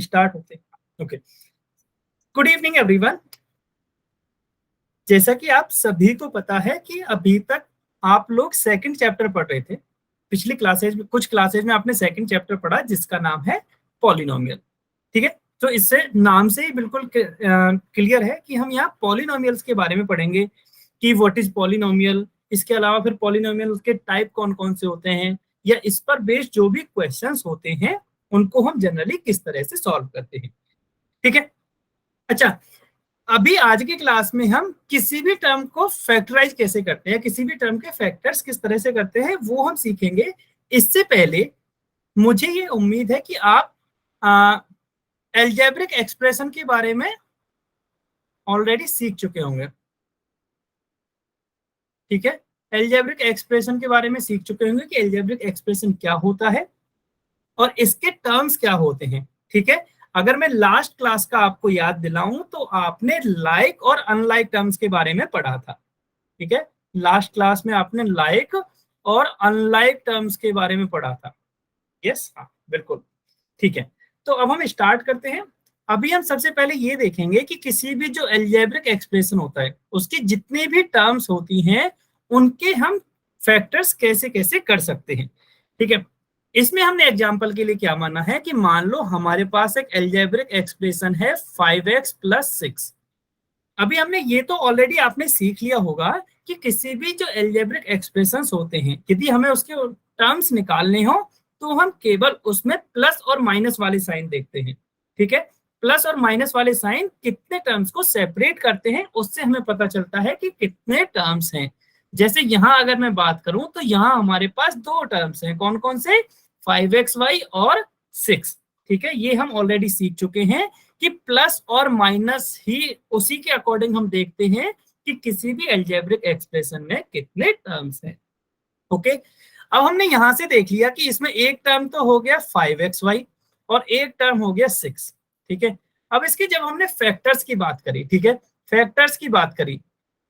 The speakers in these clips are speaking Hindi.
स्टार्ट होते हैं। Okay, good evening everyone. जैसा कि आप सभी को पता है कि अभी तक आप लोग सेकंड चैप्टर पढ़ रहे थे। पिछली क्लासेज में, कुछ क्लासेज में आपने सेकंड चैप्टर पढ़ा जिसका नाम है पॉलिनोमियल। ठीक है, तो इससे नाम से ही बिल्कुल क्लियर है कि हम यहाँ पॉलिनोमियल्स के बारे में पढ़ेंगे कि व्हाट इज पॉलिनोमियल। इसके अलावा फिर पॉलिनोमियल के टाइप कौन कौन से होते हैं, या इस पर बेस्ड जो भी क्वेश्चंस होते हैं उनको हम जनरली किस तरह से सॉल्व करते हैं। ठीक है, अच्छा, अभी आज की क्लास में हम किसी भी टर्म को फैक्टराइज कैसे करते हैं, किसी भी टर्म के फैक्टर्स किस तरह से करते हैं वो हम सीखेंगे। इससे पहले मुझे ये उम्मीद है कि आप अलजेब्रिक एक्सप्रेशन के बारे में ऑलरेडी सीख चुके होंगे। ठीक है, अलजेब्रिक एक्सप्रेशन के बारे में सीख चुके होंगे कि अलजेब्रिक एक्सप्रेशन क्या होता है और इसके टर्म्स क्या होते हैं। ठीक है, अगर मैं लास्ट क्लास का आपको याद दिलाऊं तो आपने लाइक और अनलाइक टर्म्स के बारे में पढ़ा था। ठीक है, लास्ट क्लास में आपने लाइक और अनलाइक टर्म्स के बारे में पढ़ा था। यस, हाँ बिल्कुल। ठीक है, तो अब हम स्टार्ट करते हैं। अभी हम सबसे पहले ये देखेंगे कि किसी भी जो अलजेब्रिक एक्सप्रेशन होता है उसकी जितनी भी टर्म्स होती हैं उनके हम फैक्टर्स कैसे कैसे कर सकते हैं। ठीक है, इसमें हमने एग्जांपल के लिए क्या माना है कि मान लो हमारे पास एक अलजेब्रिक एक्सप्रेशन है 5x + 6। अभी हमने ये तो ऑलरेडी आपने सीख लिया होगा कि किसी भी जो अलजेब्रिक एक्सप्रेशंस होते हैं यदि हमें उसके टर्म्स निकालने हो तो हम केवल उसमें प्लस और माइनस वाले साइन देखते हैं। ठीक है, प्लस और माइनस वाले साइन कितने टर्म्स को सेपरेट करते हैं उससे हमें पता चलता है कि कितने टर्म्स हैं। जैसे यहां अगर मैं बात करूं तो यहां हमारे पास दो टर्म्स हैं, कौन कौन से, 5xy और 6। ठीक है, ये हम ऑलरेडी सीख चुके हैं कि प्लस और माइनस ही उसी के अकॉर्डिंग हम देखते हैं कि किसी भी अलजेब्रिक एक्सप्रेशन में कितने टर्म्स हैं। ओके, अब हमने यहां से देख लिया कि इसमें एक टर्म तो हो गया 5xy और एक टर्म हो गया 6। ठीक है, अब इसकी जब हमने फैक्टर्स की बात करी, ठीक है, फैक्टर्स की बात करी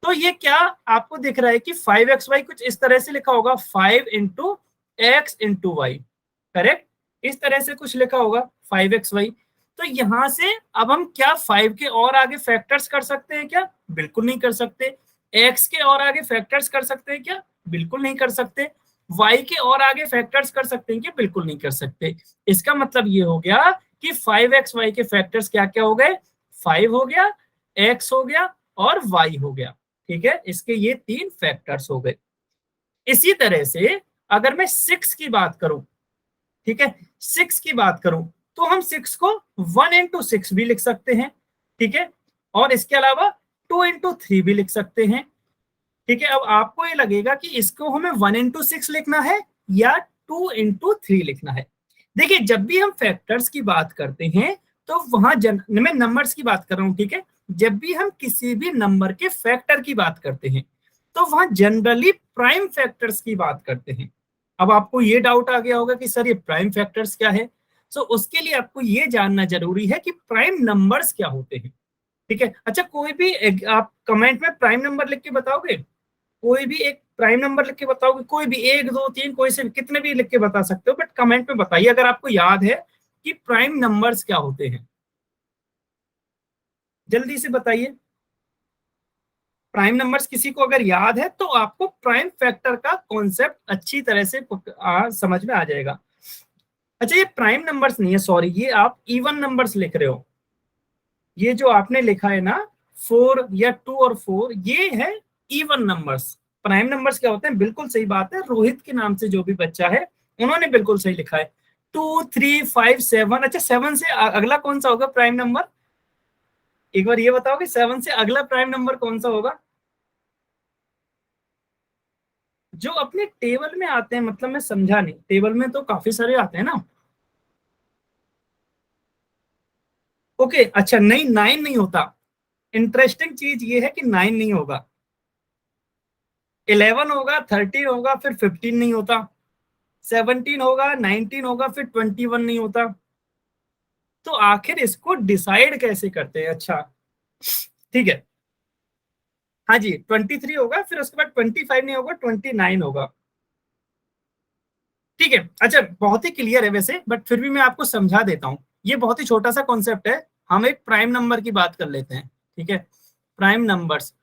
तो ये क्या आपको दिख रहा है कि 5xy कुछ इस तरह से लिखा होगा 5 × x × y। करेक्ट, इस तरह से कुछ लिखा होगा 5xy। तो यहां से अब हम क्या 5 के और आगे फैक्टर्स कर सकते हैं क्या? बिल्कुल नहीं कर सकते। x के और आगे फैक्टर्स कर सकते हैं क्या? बिल्कुल नहीं कर सकते। y के और आगे फैक्टर्स कर सकते हैं क्या? बिल्कुल नहीं कर सकते। इसका मतलब ये हो गया कि 5xy के फैक्टर्स क्या क्या हो गए, 5 हो गया, x हो गया और y हो गया। ठीक है, इसके ये तीन फैक्टर्स हो गए। इसी तरह से अगर मैं 6 की बात करूं, ठीक है, 6 की बात करूं तो हम 6 को 1 × 6 भी लिख सकते हैं। ठीक है, और इसके अलावा 2 × 3 भी लिख सकते हैं। ठीक है, अब आपको ये लगेगा कि इसको हमें 1 × 6 लिखना है या 2 × 3 लिखना है। देखिए, जब भी हम फैक्टर्स की बात करते हैं तो वहां मैं नंबर्स की बात कर रहा हूं। ठीक है, जब भी हम किसी भी नंबर के फैक्टर की बात करते हैं तो वहां जनरली प्राइम फैक्टर्स की बात करते हैं। अब आपको ये डाउट आ गया होगा कि सर ये प्राइम फैक्टर्स क्या है। सो उसके लिए आपको ये जानना जरूरी है कि प्राइम नंबर्स क्या होते हैं। ठीक है, अच्छा, कोई भी आप कमेंट में प्राइम नंबर लिख के बताओगे, कोई भी एक प्राइम नंबर लिख के बताओगे, कोई भी 1 2 3 कोई से कितने भी लिख के बता सकते हो, बट कमेंट में बताइए अगर आपको याद है कि प्राइम नंबर्स क्या होते हैं। जल्दी से बताइए, प्राइम नंबर्स किसी को अगर याद है तो आपको प्राइम फैक्टर का कॉन्सेप्ट अच्छी तरह से समझ में आ जाएगा। अच्छा, ये प्राइम नंबर्स नहीं है, सॉरी, ये आप इवन नंबर्स लिख रहे हो। ये जो आपने लिखा है ना 4 या 2 और 4, ये है इवन नंबर्स। प्राइम नंबर्स क्या होते हैं, बिल्कुल सही बात है, रोहित के नाम से जो भी बच्चा है उन्होंने बिल्कुल सही लिखा है, 2 3 5 7। अच्छा, 7 से अगला कौन सा होगा प्राइम नंबर, एक बार ये बताओ कि 7 से अगला प्राइम नंबर कौन सा होगा जो अपने टेबल में आते हैं। मतलब मैं समझा नहीं, टेबल में तो काफी सारे आते हैं ना। ओके, अच्छा, नहीं 9 नहीं होता। इंटरेस्टिंग चीज ये है कि 9 नहीं होगा, 11 होगा, 13 होगा, फिर 15 नहीं होता, 17 होगा, 19 होगा, फिर 21 नहीं होता। तो आखिर इसको डिसाइड कैसे करते हैं? अच्छा, ठीक है, हाँ जी, 23 होगा, फिर उसके बाद 25 नहीं होगा, 29 होगा। ठीक है, अच्छा, बहुत ही क्लियर है वैसे, बट फिर भी मैं आपको समझा देता हूं। ये बहुत ही छोटा सा कॉन्सेप्ट है, हम एक प्राइम नंबर की बात कर लेते हैं, ठीक है। प्राइम नंबर्स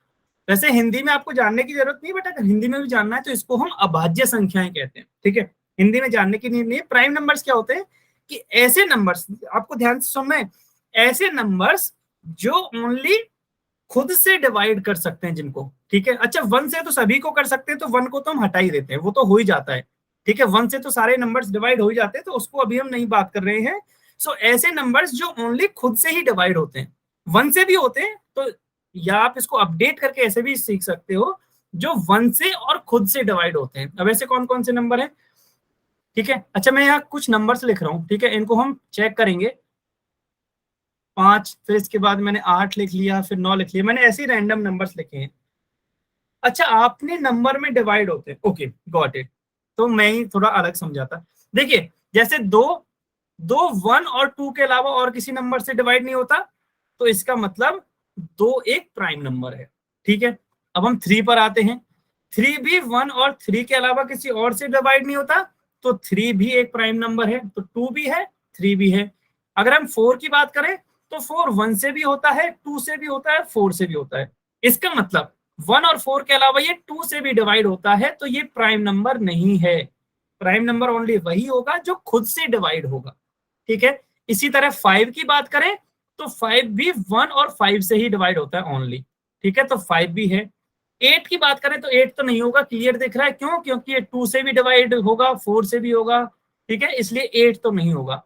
वैसे हिंदी में आपको जानने की जरूरत नहीं, बट अगर हिंदी में भी जानना है तो इसको हम अभाज्य संख्याएं कहते हैं, ठीक है। हिंदी में जानने की नीड नहीं है। प्राइम नंबर्स क्या होते हैं कि ऐसे नंबर्स, आपको ध्यान से सुनना है, ऐसे नंबर्स जो ओनली खुद से डिवाइड कर सकते हैं जिनको, ठीक है। अच्छा, वन से तो सभी को कर सकते हैं, तो वन को तो हम हटा ही देते हैं, वो तो हो ही जाता है, ठीक है। वन से तो सारे नंबर्स डिवाइड हो ही जाते हैं, तो उसको अभी हम नहीं बात कर रहे हैं। सो ऐसे नंबर्स जो ओनली खुद से ही डिवाइड होते हैं, वन से भी होते हैं, तो या आप इसको अपडेट करके ऐसे भी सीख सकते हो, जो वन से और खुद से डिवाइड होते हैं। अब ऐसे कौन कौन से नंबर हैं, ठीक है। अच्छा, मैं यहाँ कुछ नंबर्स लिख रहा हूँ, ठीक है, इनको हम चेक करेंगे। 5, फिर इसके बाद मैंने 8 लिख लिया, फिर 9 लिख लिया, मैंने ऐसे ही रैंडम नंबर्स लिखे हैं। अच्छा, आपने नंबर में डिवाइड होते हैं, ओके गॉट इट। तो मैं ही थोड़ा अलग समझाता। देखिए, जैसे दो दो 1 और 2 के अलावा और किसी नंबर से डिवाइड नहीं होता, तो इसका मतलब 2 एक प्राइम नंबर है, ठीक है। अब हम 3 पर आते हैं। 3 भी 1 और 3 के अलावा किसी और से डिवाइड नहीं होता, तो 3 भी एक प्राइम नंबर है, तो 2 भी है, 3 भी है। अगर हम 4 की बात करें, तो 4 1 से भी होता है, 2 से भी होता है, 4 से भी होता है। इसका मतलब 1 और 4 के अलावा ये 2 से भी डिवाइड होता है, तो ये प्राइम नंबर नहीं है। प्राइम नंबर ओनली वही होगा जो खुद से डिवाइड होगा, ठीक है। इसी तरह 5 की बात करें, तो 5 भी 1 और 5 से ही डिवाइड होता है ओनली, ठीक है, तो 5 भी है। 8 की बात करें तो 8 तो नहीं होगा, क्लियर दिख रहा है, क्यों? क्योंकि ये 2 से भी डिवाइड होगा, 4 से भी होगा, ठीक है, इसलिए 8 तो नहीं होगा।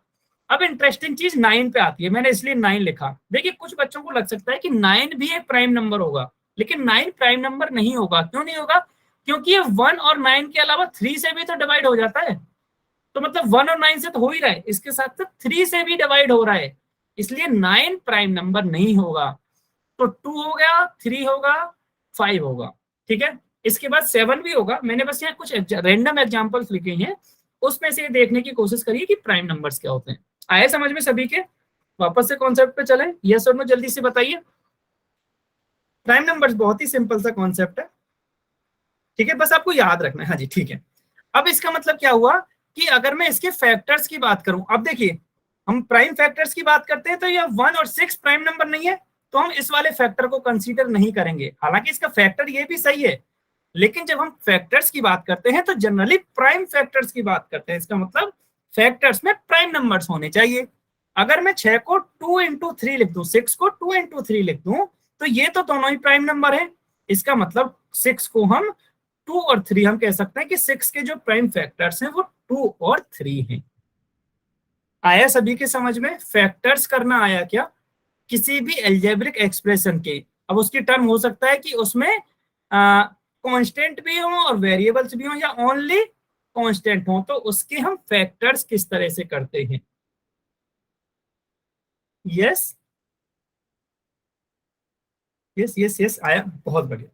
अब इंटरेस्टिंग चीज 9 पे आती है, मैंने इसलिए 9 लिखा। देखिए, कुछ बच्चों को लग सकता है कि 9 भी एक प्राइम नंबर होगा, लेकिन 9 प्राइम नंबर नहीं होगा। क्यों नहीं होगा? क्योंकि ये 1 और 9 के अलावा 3 से भी तो डिवाइड हो जाता है, तो मतलब 1 और 9 से तो हो ही रहा है, इसके साथ साथ 3 से भी डिवाइड हो रहा है, इसलिए 9 प्राइम नंबर नहीं होगा। तो 2 हो गया, 3 होगा, 5 होगा, ठीक है। इसके बाद 7 भी होगा। मैंने बस यहाँ कुछ रैंडम एग्जांपल्स लिखे हैं, उसमें से देखने की कोशिश करिए कि प्राइम नंबर्स क्या होते हैं। आए समझ में सभी के? वापस से कॉन्सेप्ट पे चले, यस और नो जल्दी से बताइए। प्राइम नंबर्स बहुत ही सिंपल सा कॉन्सेप्ट है, ठीक है, बस आपको याद रखना है। हाँ जी, ठीक है। अब इसका मतलब क्या हुआ कि अगर मैं इसके फैक्टर्स की बात करूं, अब देखिए, हम प्राइम फैक्टर्स की बात करते हैं, तो ये 1 और 6 प्राइम नंबर नहीं है, तो हम इस वाले फैक्टर को कंसीडर नहीं करेंगे। हालांकि इसका फैक्टर ये भी सही है, लेकिन जब हम फैक्टर्स की बात करते हैं तो जनरली प्राइम फैक्टर्स की बात करते हैं। इसका मतलब फैक्टर्स में प्राइम नंबर्स होने चाहिए। अगर मैं 6 को 2 इंटू 3 लिख दूं, 6 को 2 इंटू 3 लिख दूं, तो ये तो दोनों ही प्राइम नंबर है। इसका मतलब 6 को हम 2 और 3, हम कह सकते हैं कि 6 के जो प्राइम फैक्टर्स हैं वो 2 और 3 हैं। आया सभी के समझ में? फैक्टर्स करना आया क्या? किसी भी एल्जेब्रिक एक्सप्रेशन के, अब उसकी टर्म हो सकता है कि उसमें कांस्टेंट भी हो और वेरिएबल्स भी हो, या ओनली कांस्टेंट हो, तो उसके हम फैक्टर्स किस तरह से करते हैं। यस यस यस यस, आया, बहुत बढ़िया,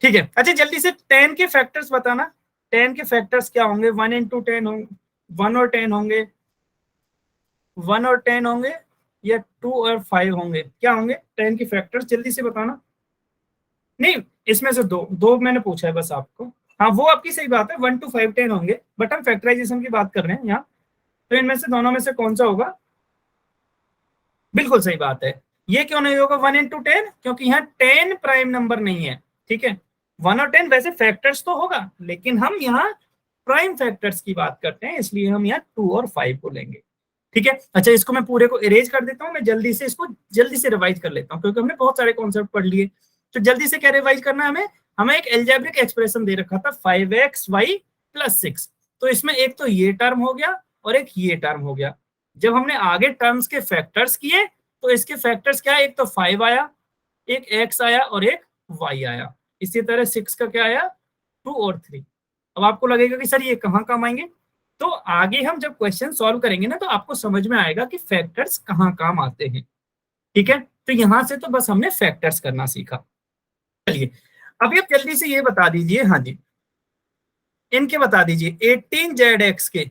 ठीक है। अच्छा, जल्दी से 10 के फैक्टर्स बताना। 10 के फैक्टर्स क्या होंगे? 1 इंटू 10 होंगे, 1 और 10 होंगे, 1 और 10 होंगे, या 2 और 5 होंगे? क्या होंगे 10 के फैक्टर्स? जल्दी से बताना। नहीं, इसमें से दो दो मैंने पूछा है बस आपको। हाँ, वो आपकी सही बात है, 1 to 5 10 होंगे, बट हम फैक्टराइजेशन की बात कर रहे हैं यहाँ, तो इनमें से दोनों में से कौन सा होगा? बिल्कुल सही बात है। ये क्यों नहीं होगा 1 इंटू 10? क्योंकि यहाँ 10 प्राइम नंबर नहीं है, ठीक है। 1 और 10 वैसे फैक्टर्स तो होगा, लेकिन हम यहाँ प्राइम फैक्टर्स की बात करते हैं, इसलिए हम यहाँ 2 और 5 को लेंगे, ठीक है। अच्छा, इसको मैं पूरे को इरेज कर देता हूँ, मैं जल्दी से इसको जल्दी से रिवाइज कर लेता हूँ, क्योंकि हमने बहुत सारे कॉन्सेप्ट पढ़ लिए। तो जल्दी से क्या रिवाइज करना है हमें? हमें एक एल्जेब्रिक एक्सप्रेशन दे रखा था 5xy + 6, तो इसमें एक तो ये टर्म हो गया और एक ये टर्म हो गया। जब हमने आगे टर्म्स के फैक्टर्स किए, तो इसके फैक्टर्स क्या है? एक तो 5 आया, एक x आया और एक y आया। इसी तरह 6 का क्या आया? 2 और 3। अब आपको लगेगा कि सर ये कहाँ काम आएंगे, तो आगे हम जब क्वेश्चन सॉल्व करेंगे ना, तो आपको समझ में आएगा कि फैक्टर्स कहाँ काम आते हैं, ठीक है। तो यहां से तो बस हमने फैक्टर्स करना सीखा। चलिए, अभी आप जल्दी से ये बता दीजिए, हाँ जी, इनके बता दीजिए 18zx के।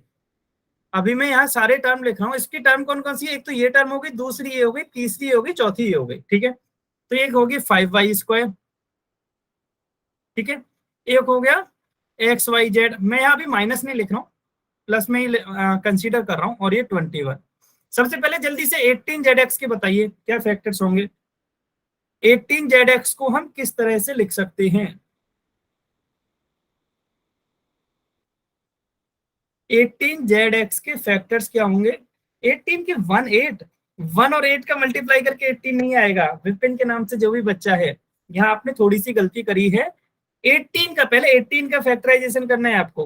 अभी मैं यहाँ सारे टर्म लिख रहा हूँ, इसकी टर्म कौन कौन सी है? एक तो ये टर्म हो गई, दूसरी ये हो गई, तीसरी ये हो गई, चौथी ये हो गई, ठीक है। तो एक होगी 5y², ठीक है। एक हो गया xyz, मैं यहाँ अभी माइनस नहीं लिख रहा हूँ, प्लस में ही कंसीडर कर रहा हूँ, और ये 21। सबसे पहले जल्दी से 18ZX के बताइए क्या फैक्टर्स होंगे। 18ZX को हम किस तरह से लिख सकते हैं? 18ZX के फैक्टर्स क्या होंगे? 18 के 1 और 8 का मल्टीप्लाई करके 18 नहीं आएगा। विपिन के नाम से जो भी बच्चा है, यहाँ आपने थोड़ी सी गलती करी है। 18 का पहले 18 का फैक्टराइजेशन करना है आपको,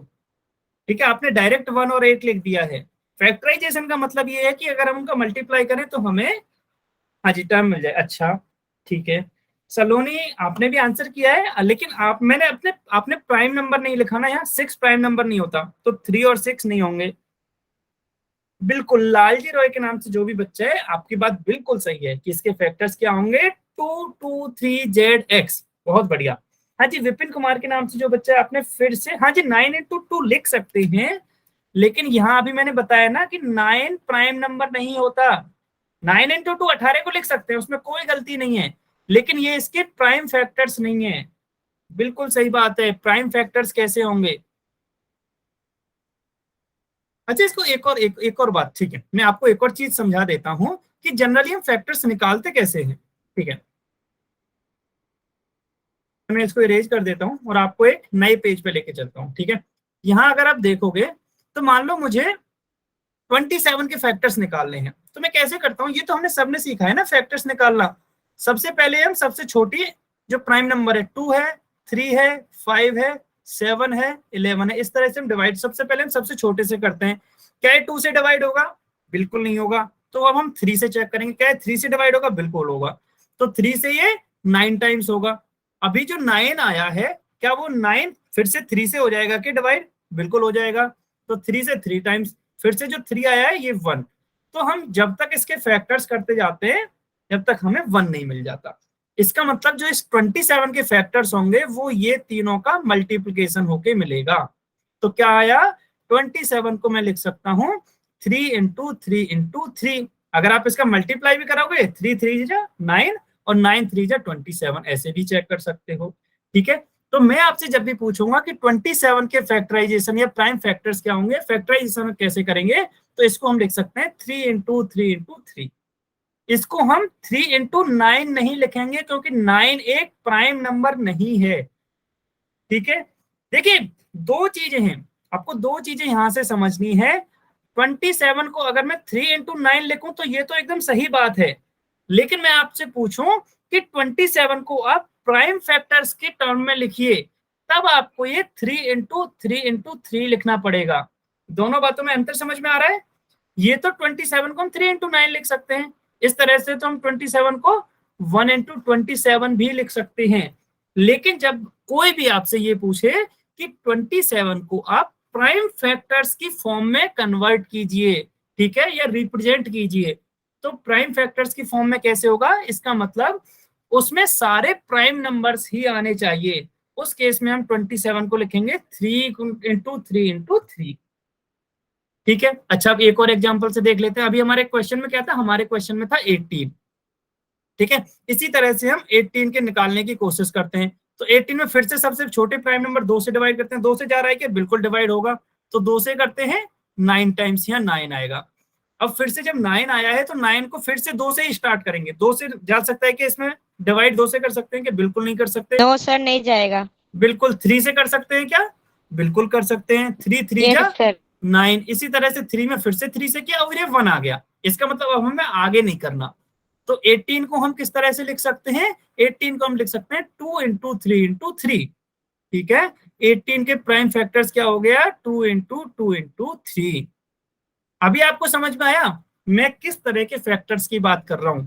ठीक है? आपने डायरेक्ट 1 और 8 लिख दिया है। फैक्टराइजेशन का मतलब ये है कि अगर हम उनका मल्टीप्लाई करें तो हमें, हाँ जी, टर्म मिल जाए। अच्छा ठीक है सलोनी, आपने भी आंसर किया है, लेकिन आपने प्राइम नंबर नहीं लिखा ना, यहाँ 6 प्राइम नंबर नहीं होता, तो 3 और 6 नहीं होंगे। बिल्कुल, लालजी रॉय के नाम से जो भी बच्चा है, आपकी बात बिल्कुल सही है कि इसके फैक्टर्स क्या होंगे, 223ZX। बहुत बढ़िया। हाँ जी, विपिन कुमार के नाम से जो बच्चा है, आपने फिर से, हाँ जी, 9 into 2 लिख सकते हैं, लेकिन यहाँ अभी मैंने बताया ना कि 9 प्राइम नंबर नहीं होता। 9 into 2 18 को लिख सकते हैं, उसमें कोई गलती नहीं है, लेकिन ये इसके प्राइम फैक्टर्स नहीं है। बिल्कुल सही बात है, प्राइम फैक्टर्स कैसे होंगे? अच्छा, इसको एक और बात, ठीक है, मैं आपको एक और चीज समझा देता हूं कि जनरली हम फैक्टर्स निकालते कैसे हैं, ठीक है? मैं इसको इरेज कर देता हूं और आपको एक नए पेज पे लेके चलता हूं, ठीक है? यहां अगर आप देखोगे तो मान लो मुझे 27 के फैक्टर्स निकालने हैं, तो मैं कैसे करता हूं? ये तो हमने सबने सीखा है ना फैक्टर्स निकालना। सबसे पहले हम सबसे छोटी जो प्राइम नंबर है, 2 है, 3 है, 5 है, 7 है, 11 है, इस तरह से हम डिवाइड सबसे पहले हम सबसे छोटे से करते हैं। क्या ये 2 से डिवाइड होगा? बिल्कुल नहीं होगा। तो अब हम 3 से चेक करेंगे, क्या 3 से डिवाइड होगा? बिल्कुल होगा। तो 3 से ये 9 टाइम्स होगा। अभी जो 9 आया है, क्या वो 9 फिर से 3 से हो जाएगा कि डिवाइड? बिल्कुल हो जाएगा। तो 3 से 3 टाइम्स, फिर से जो 3 आया है ये 1। तो हम जब तक इसके फैक्टर्स करते जाते हैं, जब तक हमें 1 नहीं मिल जाता। इसका मतलब जो इस 27 के फैक्टर्स होंगे वो ये तीनों का मल्टीप्लीकेशन होके मिलेगा। तो क्या आया? 27 को मैं लिख सकता हूं 3 इंटू 3 इंटू 3। अगर आप इसका मल्टीप्लाई भी करोगे, 3 3 जा 9 और 9 3 जा 27, ऐसे भी चेक कर सकते हो, ठीक है? तो मैं आपसे जब भी पूछूंगा कि 27 के फैक्टराइजेशन या प्राइम फैक्टर्स क्या होंगे, फैक्टराइजेशन कैसे करेंगे, तो इसको हम लिख सकते हैं 3 इंटू 3 इंटू 3। इसको हम 3 इंटू 9 नहीं लिखेंगे क्योंकि 9 एक प्राइम नंबर नहीं है, ठीक है? देखिए, दो चीजें हैं, आपको दो चीजें यहां से समझनी है। 27 को अगर मैं 3 इंटू 9 लिखूं तो ये तो एकदम सही बात है, लेकिन मैं आपसे पूछूं कि 27 को आप प्राइम फैक्टर्स के टर्म में लिखिए, तब आपको ये 3 इंटू 3 इंटू 3 लिखना पड़ेगा। दोनों बातों में अंतर समझ में आ रहा है? ये तो 27 को हम 3 इंटू 9 लिख सकते हैं, इस तरह से तो हम 27 को 1 इंटू 27 भी लिख सकते हैं। लेकिन जब कोई भी आपसे ये पूछे कि 27 को आप प्राइम फैक्टर्स की फॉर्म में कन्वर्ट कीजिए, ठीक है, या रिप्रेजेंट कीजिए, तो प्राइम फैक्टर्स की फॉर्म में कैसे होगा? इसका मतलब उसमें सारे प्राइम नंबर्स ही आने चाहिए। उस केस में हम 27 को लिखेंगे 3 इंटू 3 इंटू 3, ठीक है? अच्छा, अब एक और एग्जांपल से देख लेते हैं। अभी हमारे क्वेश्चन में क्या था? हमारे क्वेश्चन में था 18, ठीक है? इसी तरह से हम 18 के निकालने की कोशिश करते हैं। तो 18 में फिर से सबसे छोटे प्राइम नंबर 2 से डिवाइड करते हैं। 2 से जा रहा है कि बिल्कुल डिवाइड होगा, तो 2 से करते हैं 9 टाइम्स, यहाँ 9 आएगा। अब फिर से जब 9 आया है तो 9 को फिर से 2 से ही स्टार्ट करेंगे। 2 से जा सकता है कि इसमें डिवाइड 2 से कर सकते हैं कि बिल्कुल नहीं कर सकते? नो सर, नहीं जाएगा। बिल्कुल। 3 से कर सकते हैं क्या? बिल्कुल कर सकते हैं। 3 3 यस जा सर। 9। इसी तरह से 3 में फिर से 3 से किया और ये 1 आ गया। इसका मतलब अब हमें आगे नहीं करना। तो 18 को हम किस तरह से लिख सकते हैं? 18 को हम लिख सकते हैं 2 इंटू 3 इंटू 3, ठीक है? 18 के प्राइम फैक्टर्स क्या हो गया? 2 इंटू 2 इंटू 3। अभी आपको समझ में आया मैं किस तरह के फैक्टर्स की बात कर रहा हूं,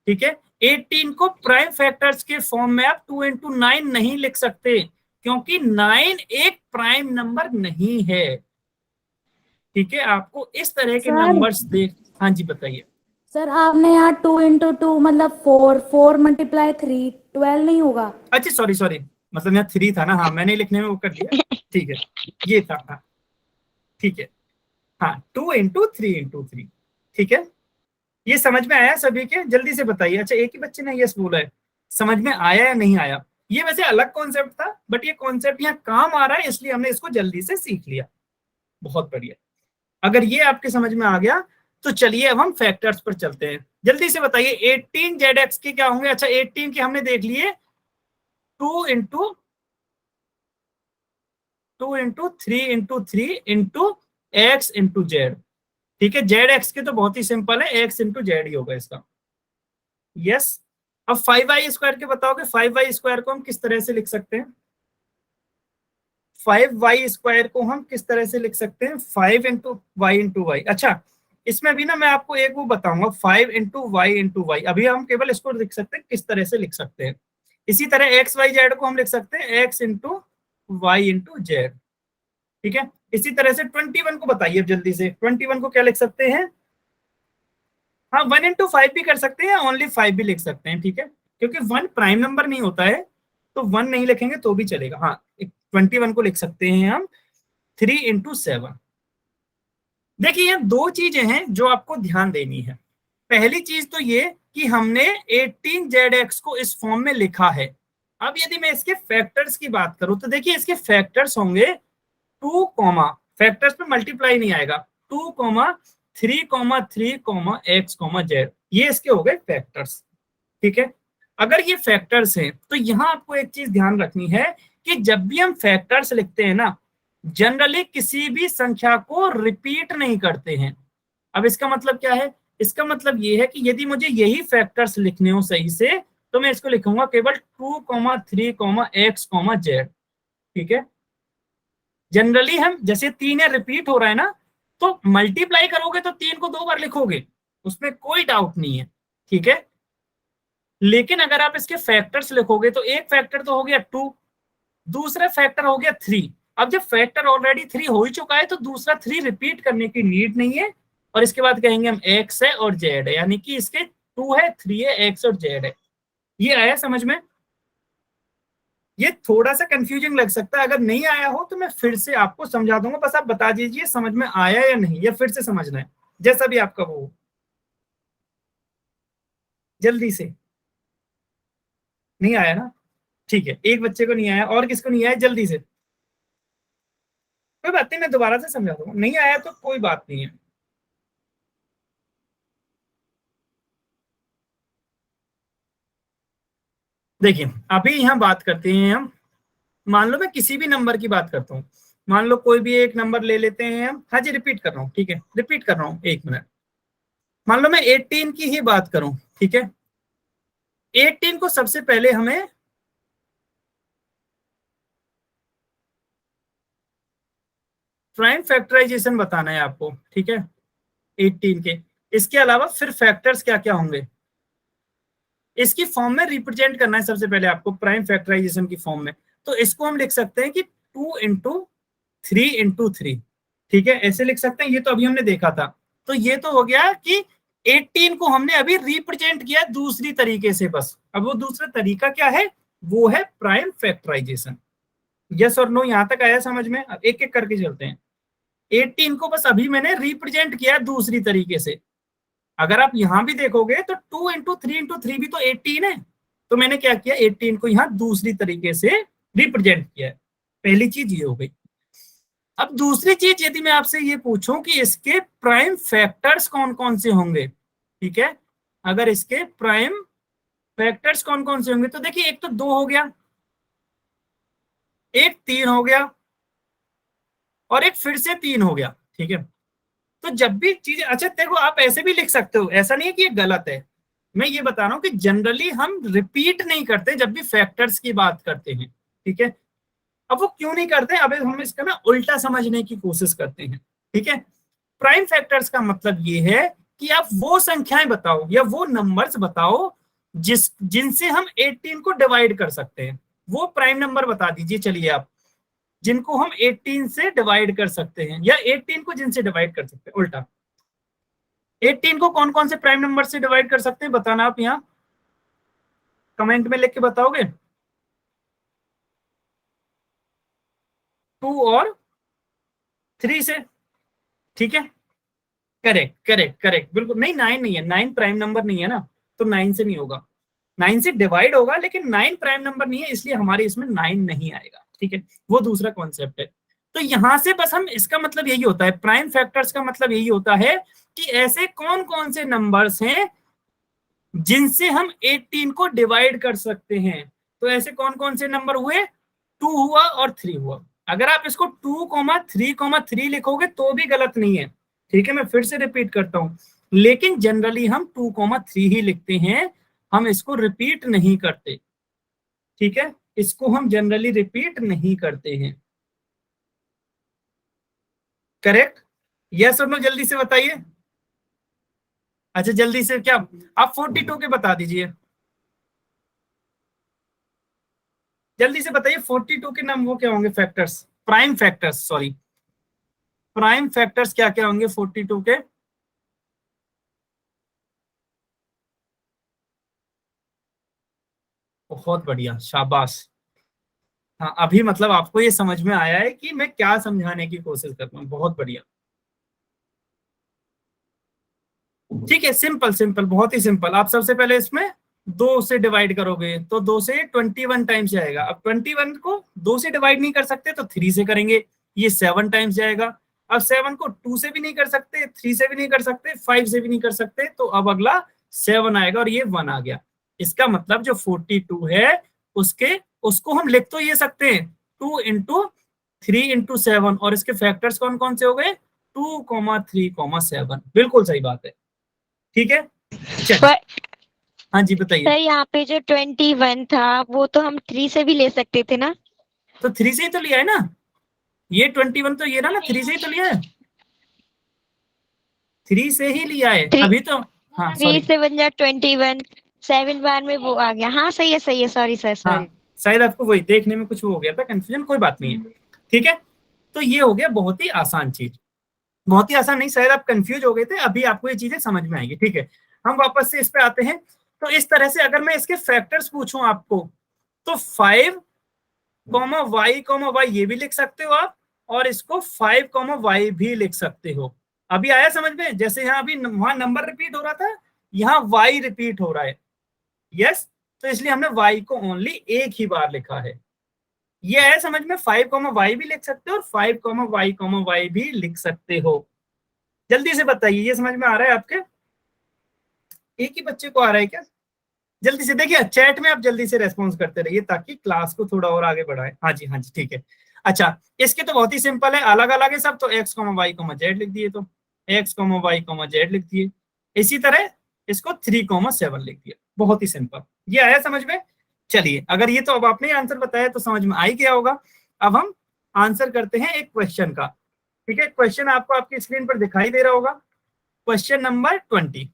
ठीक है? 18 को प्राइम फैक्टर्स के फॉर्म में आप 2 इंटू 9 नहीं लिख सकते, क्योंकि 9 एक प्राइम नंबर नहीं है, ठीक है? आपको इस तरह के सर नंबर्स देख, हाँ जी बताइए। सर आपने यहाँ 2 इंटू 2 मतलब 4, 4 मल्टीप्लाई 3, 12 नहीं होगा? अच्छा सॉरी सॉरी, मतलब यहाँ 3 था ना, हाँ मैंने लिखने में वो कर दिया, ठीक है, ये था, हाँ ठीक है, हाँ 2 इंटू 3 इंटू 3, ठीक है? ये समझ में आया सभी के? जल्दी से बताइए। अच्छा, एक ही बच्चे ने यस बोला है। समझ में आया या नहीं आया? ये वैसे अलग कॉन्सेप्ट था, बट ये कॉन्सेप्ट यहाँ काम आ रहा है, इसलिए हमने इसको जल्दी से सीख लिया। बहुत बढ़िया। अगर ये आपके समझ में आ गया तो चलिए अब हम फैक्टर्स पर चलते हैं, जल्दी से बताइए 18 ZX के क्या होंगे। अच्छा 18 के हमने देख लिए 2 into 3 into 3 into x into z. ठीक है, जेड एक्स के तो बहुत ही सिंपल है, एक्स इंटू जेड ही होगा इसका। यस, अब 5y² के बताओगे 5y² को हम किस तरह से लिख सकते हैं? 5y² को हम किस तरह से लिख सकते हैं? 5 इंटू वाई इंटू वाई। अच्छा इसमें भी ना मैं आपको एक वो बताऊंगा 5 इंटू वाई इंटू वाई। अभी हम केवल इसको लिख सकते हैं, किस तरह से लिख सकते हैं। इसी तरह एक्स वाई जेड को हम लिख सकते हैं x into y into z. ठीक है, इसी तरह से 21 को बताइए जल्दी से, 21 को क्या लिख सकते हैं? हाँ 1 इंटू 5 भी कर सकते हैं, ओनली 5 भी लिख सकते हैं। ठीक है, क्योंकि 1 प्राइम नंबर नहीं होता है तो 1 नहीं लिखेंगे तो भी चलेगा। हाँ 21 को लिख सकते हैं हम 3 इंटू 7। देखिए ये दो चीजें हैं जो आपको ध्यान देनी है। पहली चीज तो ये कि हमने 18ZX को इस फॉर्म में लिखा है। अब यदि मैं इसके फैक्टर्स की बात करूं तो देखिए इसके फैक्टर्स होंगे 2 कॉमा, फैक्टर्स पे मल्टीप्लाई नहीं आएगा, 2 comma 3 comma 3 comma x comma Z, ये इसके हो गए फैक्टर्स। ठीक है, अगर ये फैक्टर्स हैं तो यहां आपको एक चीज ध्यान रखनी है कि जब भी हम फैक्टर्स लिखते हैं ना, जनरली किसी भी संख्या को रिपीट नहीं करते हैं। अब इसका मतलब क्या है? इसका मतलब ये है कि यदि मुझे यही फैक्टर्स लिखने हो सही से तो मैं इसको लिखूंगा केवल 2 3 एक्स जेड। ठीक है, जनरली हम जैसे 3 है रिपीट हो रहा है ना, तो मल्टीप्लाई करोगे तो 3 को 2 बार लिखोगे, उसमें कोई डाउट नहीं है। ठीक है, लेकिन अगर आप इसके फैक्टर्स लिखोगे तो एक फैक्टर तो हो गया 2, दूसरा फैक्टर हो गया 3। अब जब फैक्टर ऑलरेडी 3 हो ही चुका है तो दूसरा 3 रिपीट करने की नीड नहीं है। और इसके बाद कहेंगे हम एक्स है और जेड है, यानी कि इसके 2 है 3 है एक्स और जेड है। ये आया समझ में? ये थोड़ा सा कंफ्यूजिंग लग सकता है, अगर नहीं आया हो तो मैं फिर से आपको समझा दूंगा, बस आप बता दीजिए समझ में आया या नहीं, या फिर से समझना है, जैसा भी आपका वो हो। जल्दी से। नहीं आया ना? ठीक है, एक बच्चे को नहीं आया, और किसको नहीं आया? जल्दी से। कोई बात नहीं, मैं दोबारा से समझा दूंगा, नहीं आया तो कोई बात नहीं है। देखिए अभी यहाँ बात करते हैं हम, मान लो मैं किसी भी नंबर की बात करता हूँ, मान लो कोई भी एक नंबर ले लेते हैं हम। हाँ जी रिपीट कर रहा हूँ, ठीक है रिपीट कर रहा हूँ, 1 मिनट। मान लो मैं 18 की ही बात करूं, ठीक है, 18 को सबसे पहले हमें प्राइम फैक्टराइजेशन बताना है आपको। ठीक है, 18 के, इसके अलावा फिर फैक्टर्स क्या क्या होंगे इसकी फॉर्म में रिप्रेजेंट करना है सबसे पहले आपको, प्राइम फैक्टराइजेशन की फॉर्म में। तो इसको हम लिख सकते हैं कि 2 इंटू 3 इंटू 3। ठीक है, ऐसे लिख सकते हैं, ये तो अभी हमने देखा था। तो ये तो हो गया कि 18 को हमने अभी रिप्रेजेंट किया दूसरी तरीके से बस। अब वो दूसरा तरीका क्या है? वो है प्राइम फैक्टराइजेशन। यस और नो, यहां तक आया समझ में? अब एक एक करके चलते हैं। 18 को बस अभी मैंने रिप्रेजेंट किया दूसरी तरीके से। अगर आप यहां भी देखोगे तो 2 इंटू 3 इंटू 3 भी तो 18 है, तो मैंने क्या किया 18 को यहां दूसरी तरीके से रिप्रेजेंट किया है। पहली चीज ये हो गई। अब दूसरी चीज यदि मैं आपसे ये पूछूं कि इसके प्राइम फैक्टर्स कौन कौन से होंगे, ठीक है, अगर इसके प्राइम फैक्टर्स कौन कौन से होंगे तो देखिए एक तो 2 हो गया, एक 3 हो गया, और एक फिर से 3 हो गया। ठीक है, तो जब भी चीजें, अच्छा देखो आप ऐसे भी लिख सकते हो, ऐसा नहीं है कि ये गलत है। मैं ये बता रहा हूं कि जनरली हम रिपीट नहीं करते जब भी फैक्टर्स की बात करते हैं। ठीक है, अब वो क्यों नहीं करते, अब हम इसका ना उल्टा समझने की कोशिश करते हैं। ठीक है, प्राइम फैक्टर्स का मतलब ये है कि आप वो संख्याएं बताओ या वो नंबर्स बताओ जिनसे हम 18 को डिवाइड कर सकते हैं। वो प्राइम नंबर बता दीजिए चलिए आप, जिनको हम 18 से डिवाइड कर सकते हैं, या 18 को जिनसे डिवाइड कर सकते हैं। उल्टा 18 को कौन कौन से प्राइम नंबर से डिवाइड कर सकते हैं बताना आप यहाँ कमेंट में लिख के बताओगे। 2 और 3 से। ठीक है, करेक्ट करेक्ट करेक्ट, बिल्कुल। नहीं 9 नहीं है, 9 प्राइम नंबर नहीं है ना, तो 9 से नहीं होगा, 9 से डिवाइड होगा, लेकिन 9 प्राइम नंबर नहीं है, इसलिए हमारे इसमें 9 नहीं आएगा। ठीक है, वो दूसरा कॉन्सेप्ट है। तो यहां से बस हम, इसका मतलब यही होता है, प्राइम फैक्टर्स का मतलब यही होता है कि ऐसे कौन कौन से नंबर्स हैं जिनसे हम 18 को डिवाइड कर सकते हैं। तो ऐसे कौन कौन से नंबर हुए, 2 हुआ और 3 हुआ। अगर आप इसको 2,3,3 लिखोगे तो भी गलत नहीं है, ठीक है, मैं फिर से रिपीट करता हूं, लेकिन जनरली हम 2,3 ही लिखते हैं, हम इसको रिपीट नहीं करते, ठीक है, इसको हम जनरली रिपीट नहीं करते हैं। करेक्ट, यस और नो, जल्दी से बताइए। अच्छा जल्दी से, क्या आप 42 के बता दीजिए, जल्दी से बताइए 42 के नाम वो क्या होंगे, factors, prime factors, sorry, prime factors क्या क्या होंगे 42 के। बहुत बढ़िया, शाबाश। हाँ अभी मतलब आपको ये समझ में आया है कि मैं क्या समझाने की कोशिश कर रहा हूँ, बहुत बढ़िया। ठीक है, सिंपल सिंपल, बहुत ही सिंपल। आप सबसे पहले इसमें 2 से डिवाइड करोगे तो 2 से 21 टाइम्स जाएगा। अब 21 को 2 से डिवाइड नहीं कर सकते तो 3 से करेंगे, ये 7 टाइम्स जाएगा। अब 7 को 2 से भी नहीं कर सकते, 3 से भी नहीं कर सकते, 5 से भी नहीं कर सकते, तो अब अगला 7 आएगा और ये 1 आ गया। इसका मतलब जो 42 है उसके उसको हम लिख तो ये सकते हैं 2 इंटू 3 इंटू 7, और इसके फैक्टर्स कौन कौन से हो गए, 2,3,7। बिल्कुल सही बात है, ठीक है, चलिए। पर हाँ जी बताइए। सर यहाँ पे जो 21 था वो तो हम 3 से भी ले सकते थे ना। तो 3 से ही तो लिया है ना, ये 21 तो ये ना 3 से ही तो लिया है, 3 से ही लिया है 3 अभी तो। हाँ 3 सॉरी, से बन जाए 21, 7 बार में वो आ गया। हाँ सही है सही है, सॉरी सर हाँ सॉरी। शायद आपको वही देखने में कुछ वो हो गया था कंफ्यूजन, कोई बात नहीं है, ठीक है। तो ये हो गया बहुत ही आसान चीज, बहुत ही आसान नहीं, शायद आप कंफ्यूज हो गए थे, अभी आपको ये चीजें समझ में आएंगी, ठीक है। हम वापस से इस पे आते हैं। तो इस तरह से अगर मैं इसके फैक्टर्स पूछूं आपको, तो 5,y,y ये भी लिख सकते हो आप, और इसको 5,y भी लिख सकते हो। अभी आया समझ में, जैसे यहाँ अभी वहां नंबर रिपीट हो रहा था, यहाँ y रिपीट हो रहा है, यस, तो इसलिए हमने y को ओनली एक ही बार लिखा है। ये है समझ में, 5,y भी लिख सकते हो और 5,y,y भी लिख सकते हो। जल्दी से बताइए, ये समझ में आ रहा है आपके, एक ही बच्चे को आ रहा है क्या? जल्दी से देखिए, चैट में आप जल्दी से रेस्पॉन्स करते रहिए ताकि क्लास को थोड़ा और आगे बढ़ाए। हाँ जी हाँ जी, ठीक है। अच्छा, इसके तो बहुत ही सिंपल है, अलग अलग है सब, तो x, y, z लिख दिए, तो x, y, z लिख दिए। इसी तरह इसको 3,7 लिख दिया, बहुत ही सिंपल। ये आया समझ में? चलिए, अगर ये तो अब आपने आंसर बताया तो समझ में आ ही गया होगा। अब हम आंसर करते हैं एक क्वेश्चन का, ठीक है। क्वेश्चन आपको आपकी स्क्रीन पर दिखाई दे रहा होगा, क्वेश्चन नंबर 20,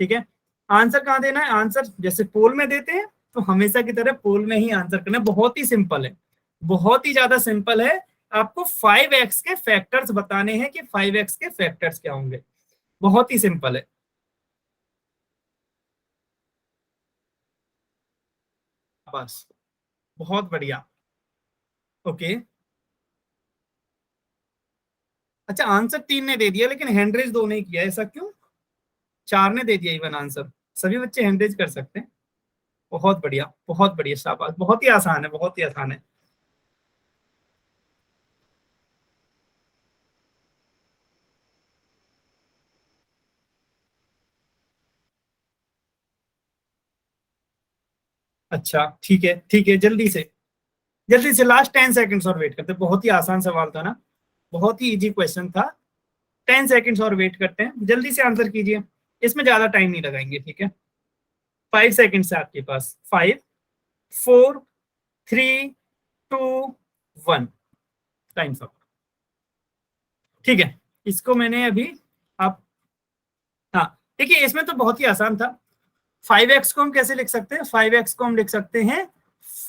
ठीक है। आंसर कहाँ देना है, आंसर जैसे पोल में देते हैं तो हमेशा की तरह पोल में ही आंसर करना है। बहुत ही सिंपल है, बहुत ही ज्यादा सिंपल है। आपको 5x के फैक्टर्स बताने हैं कि 5x के फैक्टर्स क्या होंगे, बहुत ही सिंपल है, बस, बहुत बढ़िया। ओके, अच्छा आंसर 3 ने दे दिया लेकिन हैंडरेज 2 ने किया, ऐसा क्यों? 4 ने दे दिया इवन आंसर, सभी बच्चे हैंडरेज कर सकते हैं। बहुत बढ़िया, बहुत बढ़िया, शाबाश, बहुत ही आसान है, बहुत ही आसान है। अच्छा ठीक है, ठीक है, जल्दी से लास्ट 10 सेकंड्स और वेट करते हैं, बहुत ही आसान सवाल था ना, बहुत ही इजी क्वेश्चन था। 10 सेकंड्स और वेट करते हैं, जल्दी से आंसर कीजिए, इसमें ज्यादा टाइम नहीं लगाएंगे, ठीक है। 5 सेकंड्स है आपके पास, 5, 4, 3, 2, 1, टाइम अप, ठीक है। इसको मैंने अभी, आप, हाँ देखिए इसमें तो बहुत ही आसान था। 5x को हम कैसे लिख सकते हैं, 5x को हम लिख सकते हैं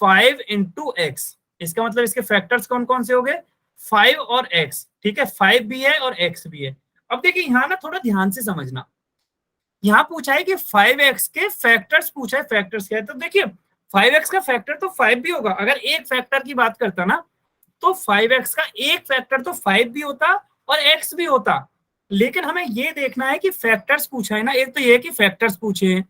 5 इंटू एक्स। इसका मतलब इसके फैक्टर्स कौन कौन से हो गए, 5 और x, ठीक है, 5 भी है और x भी है। अब देखिए यहाँ ना थोड़ा ध्यान से समझना, यहाँ पूछा है कि 5x के फैक्टर्स पूछा है, फैक्टर्स क्या है, तो देखिए 5x का फैक्टर तो 5 भी होगा। अगर एक फैक्टर की बात करता ना तो 5x का एक फैक्टर तो 5 भी होता और x भी होता, लेकिन हमें ये देखना है कि फैक्टर्स पूछा है ना, एक तो ये कि फैक्टर्स पूछे हैं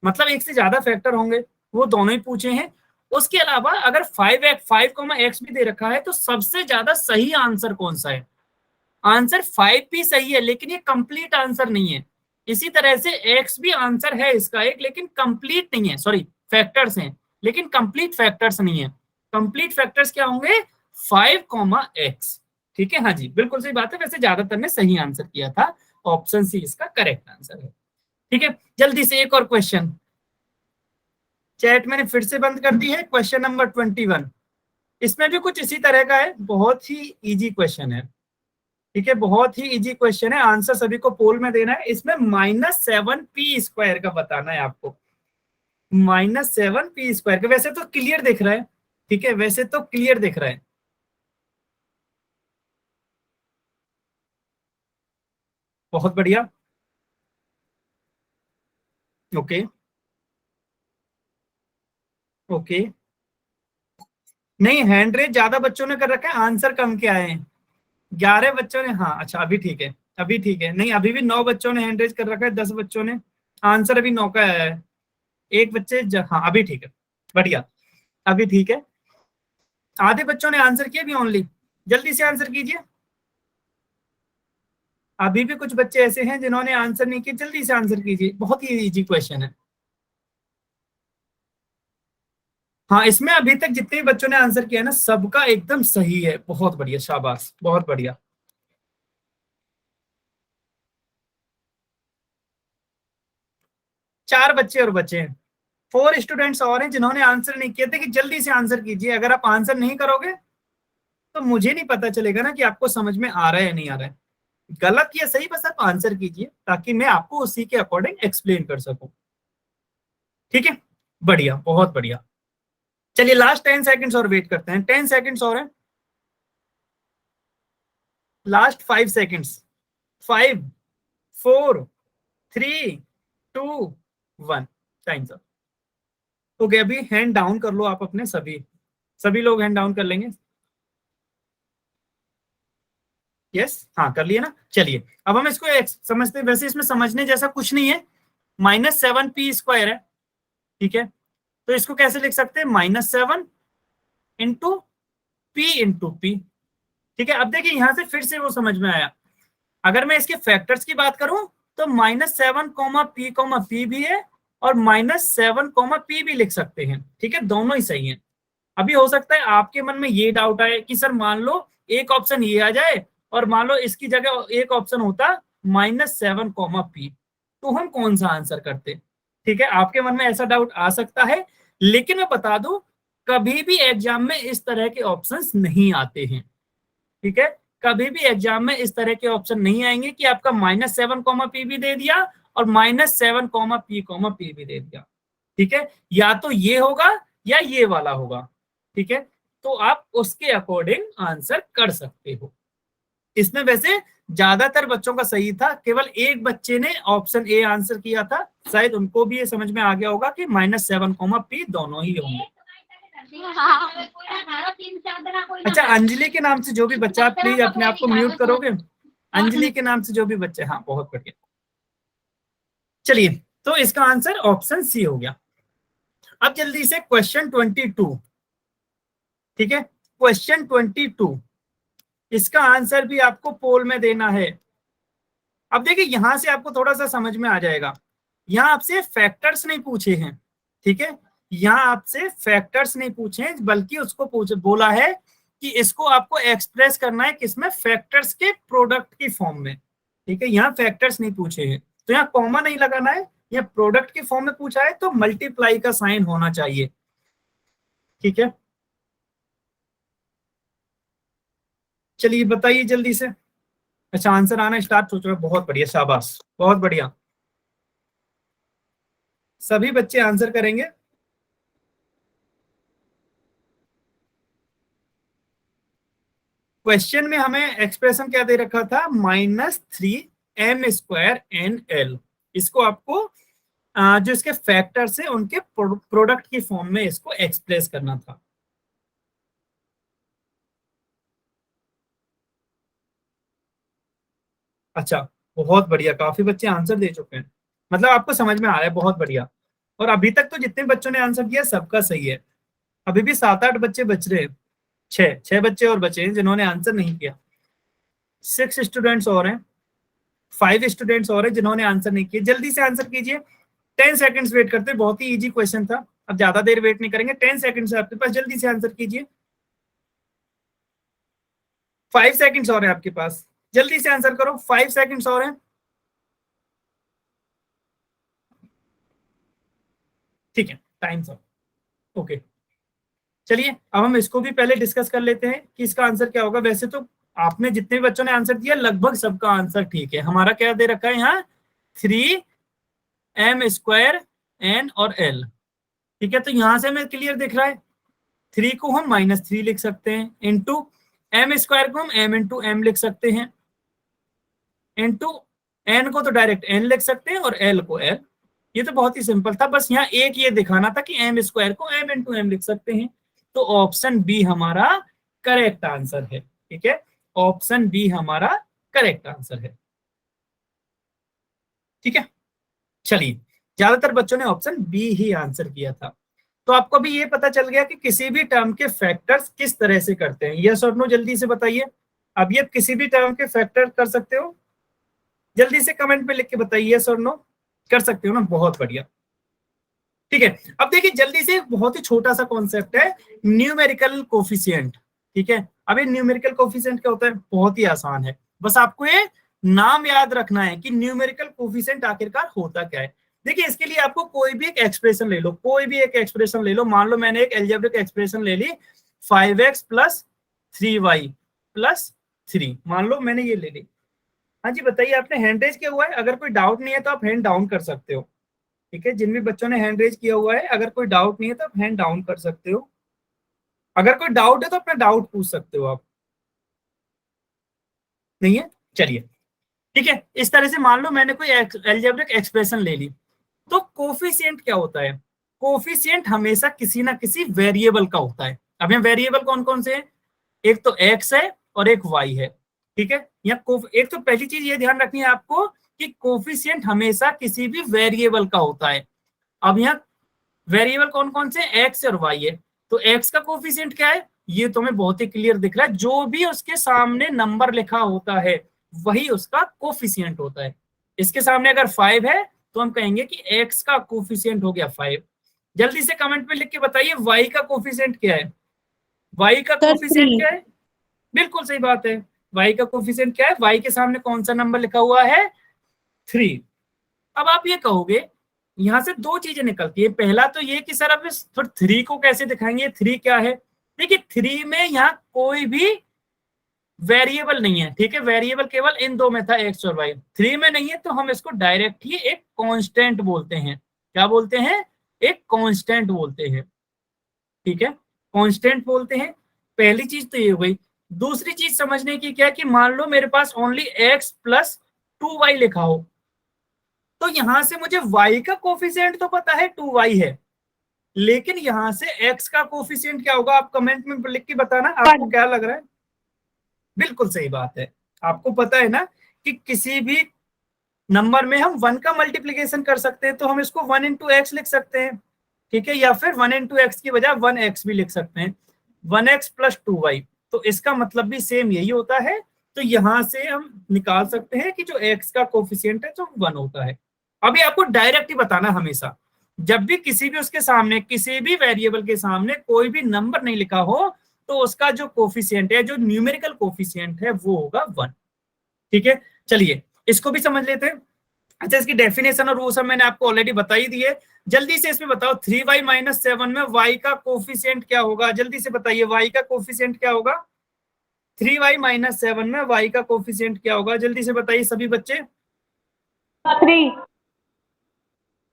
मतलब एक से ज्यादा फैक्टर होंगे, वो दोनों ही पूछे हैं। उसके अलावा अगर 5 x भी दे रखा है तो सबसे ज्यादा सही आंसर कौन सा है, आंसर 5 भी सही है, लेकिन ये कंप्लीट आंसर नहीं है। इसी तरह से x भी आंसर है इसका एक, लेकिन कंप्लीट नहीं है, सॉरी फैक्टर्स हैं लेकिन कंप्लीट फैक्टर्स नहीं है। कंप्लीट फैक्टर्स क्या होंगे, 5, x। ठीक है, हाँ जी बिल्कुल सही बात है। वैसे ज्यादातर ने सही आंसर किया था, ऑप्शन सी इसका करेक्ट आंसर है। ठीक है, जल्दी से एक और क्वेश्चन, चैट मैंने फिर से बंद कर दी है। क्वेश्चन नंबर 21, इसमें भी कुछ इसी तरह का है, बहुत ही इजी क्वेश्चन है। ठीक है, बहुत ही इजी क्वेश्चन है, आंसर सभी को पोल में देना है। इसमें -7p² का बताना है आपको, -7p² का। वैसे तो क्लियर दिख रहा है, ठीक है, वैसे तो क्लियर दिख रहा है। बहुत बढ़िया, ओके ओके। नहीं, हैंड रेज ज्यादा बच्चों ने कर रखा है, आंसर कम क्या है, 11 बच्चों ने। हाँ अच्छा, अभी ठीक है, अभी ठीक है। नहीं, अभी भी 9 बच्चों ने हैंड रेज कर रखा है, 10 बच्चों ने। आंसर अभी 9 का आया है, एक बच्चे हाँ अभी ठीक है, बढ़िया, अभी ठीक है। आधे बच्चों ने आंसर किया भी ओनली, जल्दी से आंसर कीजिए। अभी भी कुछ बच्चे ऐसे हैं जिन्होंने आंसर नहीं किया, जल्दी से आंसर कीजिए, बहुत ही इजी क्वेश्चन है। हाँ, इसमें अभी तक जितने भी बच्चों ने आंसर किया ना, सबका एकदम सही है, बहुत बढ़िया, शाबाश, बहुत बढ़िया। चार बच्चे और बचे हैं, 4 स्टूडेंट्स और हैं जिन्होंने आंसर नहीं किए थे, कि जल्दी से आंसर कीजिए। अगर आप आंसर नहीं करोगे तो मुझे नहीं पता चलेगा ना कि आपको समझ में आ रहा है या नहीं आ रहा है। गलत या सही, बस आप आंसर कीजिए ताकि मैं आपको उसी के अकॉर्डिंग एक्सप्लेन कर सकूं। ठीक है, बढ़िया, बहुत बढ़िया। चलिए लास्ट 10 सेकंड्स और वेट करते हैं, 10 सेकंड्स और हैं, last 5 seconds, 5 4 3 2 1, times up. Okay, अभी हैंड डाउन कर लो आप अपने, सभी सभी लोग हैंड डाउन कर लेंगे। यस, हाँ कर लिए ना। चलिए अब हम इसको समझते हैं। वैसे इसमें समझने जैसा कुछ नहीं है, -7p² है, ठीक है। तो इसको कैसे लिख सकते हैं, -7 इंटू p। ठीक है, अब देखिए यहां से फिर से वो समझ में आया। अगर मैं इसके फैक्टर्स की बात करूं तो -7, p भी है, और -7, p भी लिख सकते हैं। ठीक है, दोनों ही सही हैं। अभी हो सकता है आपके मन में ये डाउट आए कि सर मान लो एक ऑप्शन ये आ जाए और मान लो इसकी जगह एक ऑप्शन होता -7, p, तो हम कौन सा आंसर करते। ठीक है, आपके मन में ऐसा डाउट आ सकता है, लेकिन मैं बता दूं कभी भी एग्जाम में इस तरह के ऑप्शंस नहीं आते हैं। ठीक है, कभी भी एग्जाम में इस तरह के ऑप्शन नहीं आएंगे कि आपका -7, p भी दे दिया और -7, p भी दे दिया। ठीक है, या तो ये होगा या ये वाला होगा। ठीक है, तो आप उसके अकॉर्डिंग आंसर कर सकते हो। इसमें वैसे ज्यादातर बच्चों का सही था, केवल एक बच्चे ने ऑप्शन ए आंसर किया था, शायद उनको भी ये समझ में आ गया होगा कि -7, p दोनों ही होंगे। अच्छा, अंजलि के नाम से जो भी बच्चा, प्लीज अपने आप को म्यूट करोगे, अंजलि के नाम से जो भी बच्चे, हाँ बहुत बढ़िया। चलिए, तो इसका आंसर ऑप्शन सी हो गया। अब जल्दी से क्वेश्चन 22, ठीक है, क्वेश्चन 22, इसका आंसर भी आपको पोल में देना है। अब देखिए यहां से आपको थोड़ा सा समझ में आ जाएगा, यहां आपसे फैक्टर्स नहीं पूछे हैं। ठीक है, यहां आपसे फैक्टर्स नहीं पूछे, बल्कि उसको बोला है कि इसको आपको एक्सप्रेस करना है किसमें, फैक्टर्स के प्रोडक्ट की फॉर्म में। ठीक है, यहाँ फैक्टर्स नहीं पूछे हैं, तो यहाँ कॉमा नहीं लगाना है, यह प्रोडक्ट के फॉर्म में पूछा है तो मल्टीप्लाई का साइन होना चाहिए। ठीक है, चलिए बताइए जल्दी से। अच्छा, आंसर आना स्टार्ट हो चुका है, बहुत बढ़िया, शाबाश, बहुत बढ़िया, सभी बच्चे आंसर करेंगे। क्वेश्चन में हमें एक्सप्रेशन क्या दे रखा था, -3m²n_l। इसको आपको जो इसके फैक्टर्स है उनके प्रोडक्ट की फॉर्म में इसको एक्सप्रेस करना था। अच्छा, बहुत बढ़िया, काफी बच्चे आंसर दे चुके हैं, मतलब आपको समझ में आ रहा है, बहुत बढ़िया। और अभी तक तो जितने बच्चों ने आंसर किया सबका सही है, अभी भी 7-8 बच्चे बच रहे हैं, छह बच्चे और बचे हैं जिन्होंने आंसर नहीं किया। 6 स्टूडेंट्स और हैं, 5 स्टूडेंट्स और हैं जिन्होंने आंसर नहीं किए। जल्दी से आंसर कीजिए, 10 सेकंड्स वेट करते, बहुत ही इजी क्वेश्चन था, अब ज्यादा देर वेट नहीं करेंगे, 10 सेकंड्स है आपके पास, जल्दी से आंसर कीजिए। 5 सेकंड्स और हैं आपके पास, जल्दी से आंसर करो, 5 सेकंड्स और हैं। ठीक है, टाइम्स अप। ओके, चलिए अब हम इसको भी पहले डिस्कस कर लेते हैं कि इसका आंसर क्या होगा। वैसे तो आपने जितने भी बच्चों ने आंसर दिया लगभग सबका आंसर ठीक है। हमारा क्या दे रखा है यहाँ, 3m² n और l। ठीक है, तो यहां से हमें क्लियर दिख रहा है 3 को हम -3 लिख सकते हैं, इंटू m² को हम m इंटू m लिख सकते हैं, इंटू n को तो डायरेक्ट n लिख सकते हैं और l को l। ये तो बहुत ही सिंपल था, बस यहाँ एक ये दिखाना था कि m² को m इंटू m लिख सकते हैं। तो ऑप्शन बी हमारा करेक्ट आंसर है। ठीक है, ऑप्शन बी हमारा करेक्ट आंसर है। ठीक है, चलिए ज्यादातर बच्चों ने ऑप्शन बी ही आंसर किया था। तो आपको भी ये पता चल गया कि किसी भी टर्म के फैक्टर्स किस तरह से करते हैं। यस और नो जल्दी से बताइए। अब ये किसी भी टर्म के फैक्टर कर सकते हो, जल्दी से कमेंट पे लिख के बताइए यस और नो, कर सकते हो ना, बहुत बढ़िया। ठीक है, अब देखिए जल्दी से, बहुत ही छोटा सा कॉन्सेप्ट है, न्यूमेरिकल कोफिशिएंट। ठीक है, अब ये न्यूमेरिकल कोफिशिएंट क्या होता है, बहुत ही आसान है, बस आपको ये नाम याद रखना है कि न्यूमेरिकल कोफिशिएंट आखिरकार होता क्या है। देखिए इसके लिए आपको कोई भी एक एक्सप्रेशन ले लो, कोई भी एक एक्सप्रेशन ले लो। मान लो मैंने एक अलजेब्रिक एक्सप्रेशन ले ली 5x + 3y + 3, मान लो मैंने ये ले ली। हाँ जी बताइए, आपने हैंड रेज किया हुआ है, अगर कोई डाउट नहीं है तो आप हैंड डाउन कर सकते हो। ठीक है, जिन भी बच्चों ने हैंड रेज किया हुआ है, अगर कोई डाउट नहीं है तो आप हैंड डाउन कर सकते हो। अगर कोई डाउट है तो अपना डाउट पूछ सकते हो आप। नहीं है, चलिए ठीक है। इस तरह से मान लो मैंने कोई अलजेब्रिक एक्सप्रेशन ले ली, तो कोफिशिएंट क्या होता है, कोफिशिएंट हमेशा किसी ना किसी वेरिएबल का होता है। अब यहाँ वेरिएबल कौन कौन से हैं, एक तो x है और एक y है। ठीक है, यहाँ एक तो पहली चीज ये ध्यान रखनी है आपको कि कोफिशिएंट हमेशा किसी भी वेरिएबल का होता है। अब यहाँ वेरिएबल कौन कौन से, x और y है, तो x का कोफिशिएंट क्या है, ये तो हमें बहुत ही क्लियर दिख रहा है, जो भी उसके सामने नंबर लिखा होता है वही उसका कोफिशिएंट होता है। इसके सामने अगर 5 है तो हम कहेंगे कि x का कोफिशिएंट हो गया 5। जल्दी से कमेंट में लिख के बताइए y का कोफिशिएंट क्या है, y का कोफिशिएंट क्या है, बिल्कुल सही बात है, y का कोफिशिएंट क्या है, y के सामने कौन सा नंबर लिखा हुआ है, 3। अब आप ये कहोगे यहां से दो चीजें निकलती है, पहला तो ये कि सर अब इस 3 को कैसे दिखाएंगे, 3 क्या है। देखिए 3 में यहाँ कोई भी वेरिएबल नहीं है। ठीक है, वेरिएबल केवल इन दो में था, x और y, 3 में नहीं है, तो हम इसको डायरेक्ट ही एक कांस्टेंट बोलते हैं। क्या बोलते हैं, एक कांस्टेंट बोलते हैं। ठीक है, कांस्टेंट बोलते हैं। पहली चीज तो ये हो गई। दूसरी चीज समझने की क्या कि मान लो मेरे पास ओनली x + 2y लिखा हो, तो यहां से मुझे y का कोफिशिएंट तो पता है 2y है, लेकिन यहां से x का कोफिशिएंट क्या होगा, आप कमेंट में लिख के बताना आपको क्या लग रहा है। बिल्कुल सही बात है, आपको पता है ना कि किसी भी नंबर में हम 1 का मल्टीप्लीकेशन कर सकते हैं, तो हम इसको 1 × x लिख सकते हैं। ठीक है, या फिर 1 × x की बजाय 1x भी लिख सकते हैं, 1x + 2y, तो इसका मतलब भी सेम यही होता है। तो यहां से हम निकाल सकते हैं कि जो x का कोफिशिएंट है जो 1 होता है। अभी आपको डायरेक्ट ही बताना, हमेशा जब भी किसी भी उसके सामने, किसी भी वेरिएबल के सामने कोई भी नंबर नहीं लिखा हो, तो उसका जो कोफिशिएंट है, जो न्यूमेरिकल कोफिशिएंट है, वो होगा 1। ठीक है, चलिए इसको भी समझ लेते हैं। अच्छा, इसकी डेफिनेशन और वो सब मैंने आपको ऑलरेडी बताई दी है। जल्दी से इसमें बताओ 3y - 7 में y का कोफिशिएंट क्या होगा, जल्दी से बताइए y का कोफिशिएंट क्या होगा, 3y - 7 में y का कोफिशिएंट क्या होगा, जल्दी से बताइए सभी बच्चे। 3।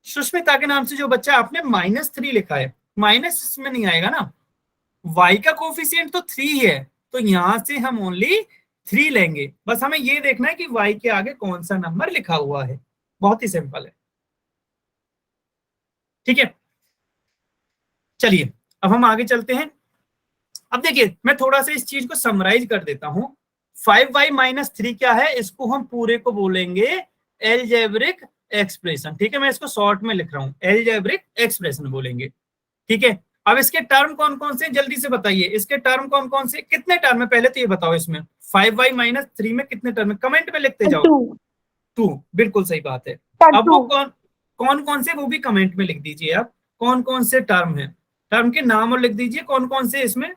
सुष्मिता के नाम से जो बच्चा, आपने -3 लिखा है, माइनस इसमें नहीं आएगा ना, y का कोफिशिएंट तो 3 है, तो यहां से हम ओनली 3 लेंगे। बस हमें ये देखना है कि y के आगे कौन सा नंबर लिखा हुआ है, बहुत ही सिंपल है। ठीक है, चलिए अब हम आगे चलते हैं। अब देखिए मैं थोड़ा सा इस चीज को समराइज कर देता हूं। 5y - 3 क्या है, इसको हम पूरे को बोलेंगे अलजेब्रिक एक्सप्रेशन। ठीक है, मैं इसको शॉर्ट में लिख रहा हूं, अलजेब्रिक एक्सप्रेशन बोलेंगे। ठीक है, अब इसके टर्म कौन कौन से जल्दी से बताइए, इसके टर्म कौन कौन से, कितने टर्म है पहले तो ये बताओ, इसमें 5y माइनस 3 में कितने टर्म है, कमेंट में लिखते जाओ। 2, बिल्कुल सही बात है। अब वो कौन कौन से, वो भी कमेंट में लिख दीजिए आप, कौन कौन से टर्म है, टर्म के नाम और लिख दीजिए कौन कौन से इसमें।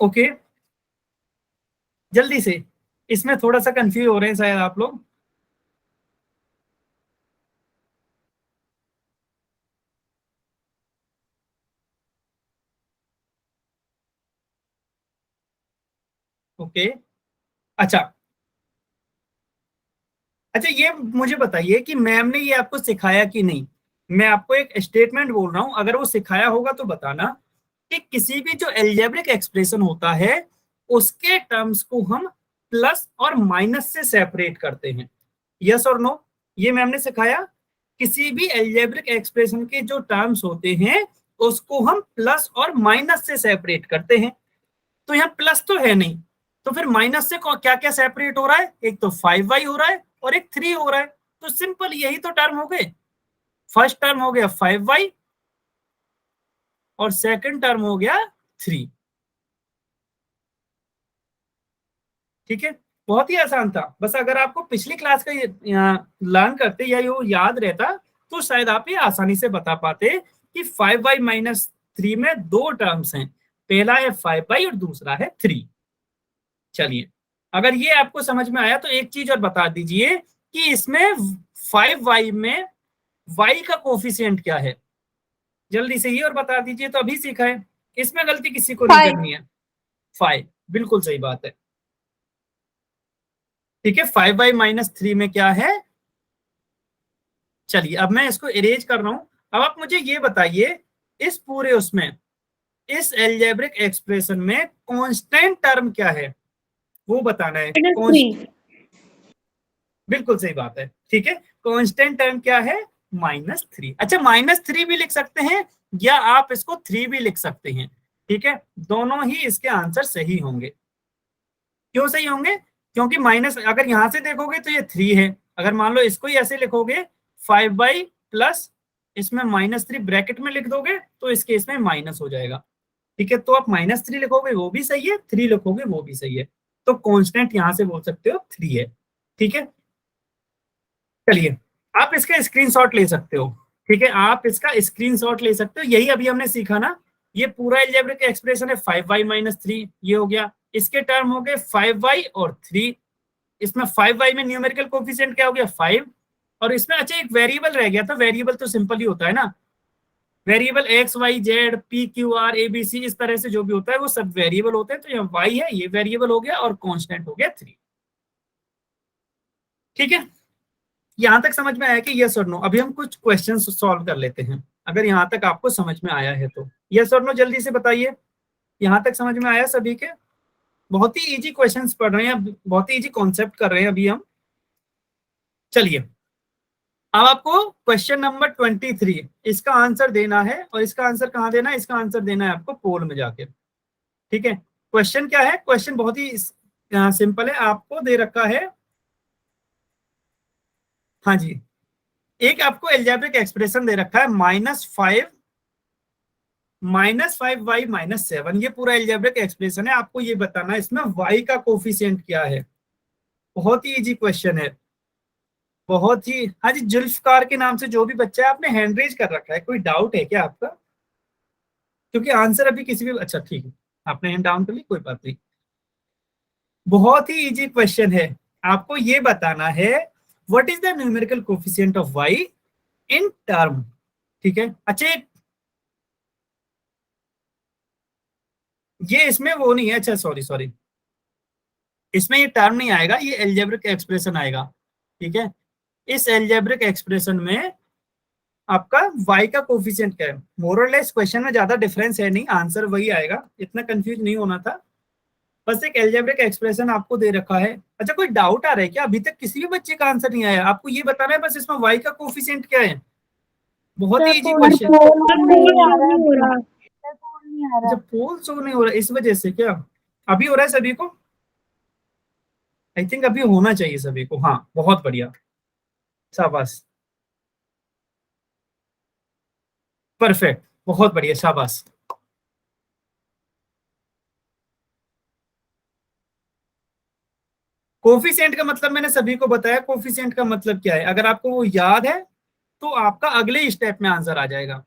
ओके, जल्दी से, इसमें थोड़ा सा कंफ्यूज हो रहे हैं शायद आप लोग। ओके, अच्छा अच्छा, ये मुझे बताइए कि मैम ने ये आपको सिखाया कि नहीं। मैं आपको एक स्टेटमेंट बोल रहा हूं, अगर वो सिखाया होगा तो बताना, कि किसी भी जो एल्जेब्रिक एक्सप्रेशन होता है उसके टर्म्स को हम प्लस और माइनस से सेपरेट करते हैं। यस और नो, ये मैम ने सिखाया। किसी भी एल्जेब्रिक एक्सप्रेशन के जो टर्म्स होते हैं उसको हम प्लस और माइनस से सेपरेट करते हैं। तो यहाँ प्लस तो है नहीं, तो फिर माइनस से क्या क्या सेपरेट हो रहा है, एक तो 5y हो रहा है और एक 3 हो रहा है। तो सिंपल यही तो टर्म हो गए, फर्स्ट टर्म हो गया 5y और सेकंड टर्म हो गया 3। ठीक है, बहुत ही आसान था। बस अगर आपको पिछली क्लास का ये लर्न करते या ये याद रहता तो शायद आप ये आसानी से बता पाते कि 5y माइनस 3 में दो टर्म्स हैं, पहला है 5y और दूसरा है 3। चलिए, अगर ये आपको समझ में आया तो एक चीज और बता दीजिए कि इसमें 5y में y का कोफिशिएंट क्या है, जल्दी से ये और बता दीजिए। तो अभी सीखा है, इसमें गलती किसी को नहीं करनी है। 5, बिल्कुल सही बात है। ठीक है, 5y माइनस 3 में क्या है। चलिए, अब मैं इसको इरेज कर रहा हूं। अब आप मुझे ये बताइए, इस पूरे उसमें, इस एल्जेब्रिक एक्सप्रेशन में कांस्टेंट टर्म क्या है, वो बताना है। बिल्कुल सही बात है। ठीक है, कांस्टेंट टर्म क्या है, -3। अच्छा, -3 भी लिख सकते हैं या आप इसको 3 भी लिख सकते हैं। ठीक है, दोनों ही इसके आंसर सही होंगे। क्यों सही होंगे, क्योंकि माइनस, अगर यहां से देखोगे तो ये 3 है, अगर मान लो इसको ही ऐसे लिखोगे 5y प्लस इसमें -3 ब्रैकेट में लिख दोगे तो इस केस में माइनस हो जाएगा। ठीक है, तो आप -3 लिखोगे वो भी सही है, 3 लिखोगे वो भी सही है। तो कांस्टेंट यहां से बोल सकते हो 3 है। ठीक है, चलिए, आप इसका स्क्रीनशॉट ले सकते हो। ठीक है, आप इसका स्क्रीनशॉट ले सकते हो। यही अभी हमने सीखा ना, ये पूरा एल्जेब्रिक एक्सप्रेशन है 5y माइनस 3, ये हो गया। इसके टर्म हो गए 5y और 3। इसमें 5y में न्यूमेरिकल कोफिशिएंट क्या हो गया, 5। और इसमें अच्छा एक वेरिएबल रह गया था, वेरिएबल तो सिंपल ही होता है ना, variable x y z p q r a b c इस तरह से जो भी होता है वो सब वेरिएबल होते हैं। तो यहाँ y है, ये वेरिएबल हो गया और कांस्टेंट हो गया 3। ठीक है, यहां तक समझ में आया कि यस और नो। अभी हम कुछ क्वेश्चन सॉल्व कर लेते हैं, अगर यहां तक आपको समझ में आया है तो यस और नो जल्दी से बताइए। यहां तक समझ में आया सभी के, बहुत ही इजी क्वेश्चंस पढ़ रहे हैं, बहुत ही इजी कॉन्सेप्ट कर रहे हैं अभी हम। चलिए, अब आपको क्वेश्चन नंबर 23 इसका आंसर देना है, और इसका आंसर कहाँ देना है, इसका आंसर देना है आपको पोल में जाके। ठीक है, क्वेश्चन क्या है, क्वेश्चन बहुत ही सिंपल है, आपको दे रखा है। हाँ जी, एक आपको एल्जेब्रिक एक्सप्रेशन दे रखा है -5y -7। ये पूरा एल्जेब्रिक एक्सप्रेशन है, आपको ये बताना है इसमें y का कोफिशिएंट क्या है। बहुत ही इजी क्वेश्चन है, बहुत ही। हाँ जी, जुल्फकार के नाम से जो भी बच्चा है, आपने हैंड रेज कर रखा है, कोई डाउट है क्या आपका, क्योंकि आंसर अभी किसी भी, अच्छा ठीक है, आपने हैंड डाउन कर ली, कोई बात नहीं। बहुत ही इजी क्वेश्चन है, आपको ये बताना है what is the numerical coefficient of y in term. ठीक है, अच्छा ये इसमें वो नहीं है, अच्छा सॉरी, इसमें ये टर्म नहीं आएगा, ये एल्जेब्रिक एक्सप्रेशन आएगा। ठीक है, इस एल्जेब्रिक एक्सप्रेशन में आपका y का कोफिशिएंट क्या है। मोर और लेस क्वेश्चन में ज्यादा डिफरेंस है नहीं, आंसर वही आएगा, इतना कंफ्यूज नहीं होना था। बस एक एल्जेब्रिक एक्सप्रेशन आपको दे रखा है। अच्छा, कोई डाउट आ रहा है क्या, अभी तक किसी भी बच्चे का आंसर नहीं आया, आपको ये बताना है बस इसमें y का कोफिशिएंट क्या है। बहुत ही इजी क्वेश्चन। अच्छा, पोल शो नहीं हो रहा, इस वजह से क्या, अभी हो रहा है सभी को, आई थिंक अभी होना चाहिए सभी को। हाँ, बहुत बढ़िया। शाबाश, परफेक्ट, बहुत बढ़िया, शाबाश। कोफिशिएंट का मतलब मैंने सभी को बताया, कोफिशिएंट का मतलब क्या है, अगर आपको वो याद है तो आपका अगले स्टेप में आंसर आ जाएगा।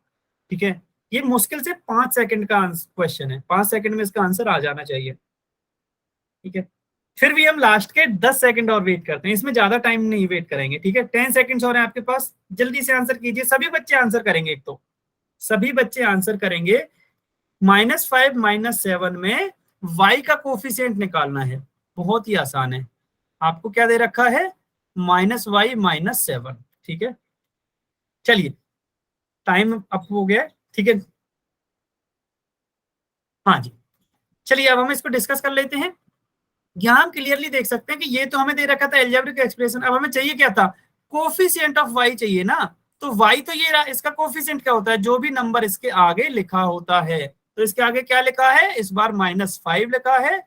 ठीक है, ये मुश्किल से 5 सेकंड का क्वेश्चन है, 5 सेकंड में इसका आंसर आ जाना चाहिए। ठीक है, फिर भी हम लास्ट के 10 सेकंड और वेट करते हैं, इसमें ज्यादा टाइम नहीं वेट करेंगे। ठीक है, 10 सेकंड्स और हैं आपके पास, जल्दी से आंसर कीजिए। सभी बच्चे आंसर करेंगे, एक तो सभी बच्चे आंसर करेंगे। -5 -7 में y का कोफिशिएंट निकालना है, बहुत ही आसान है। आपको क्या दे रखा है, -y -7। ठीक है, चलिए टाइम अप हो गया। ठीक है, हाँ जी, चलिए अब हम इसको डिस्कस कर लेते हैं। यहाँ हम क्लियरली देख सकते हैं कि ये तो हमें दे रखा था एल्जेब्रिक एक्सप्रेशन, अब हमें चाहिए क्या था, कोफिशिएंट ऑफ y चाहिए ना। तो y तो ये रहा, इसका कोफिशिएंट क्या होता है, जो भी नंबर इसके आगे लिखा होता है। तो इसके आगे क्या लिखा है, इस बार -5 लिखा है,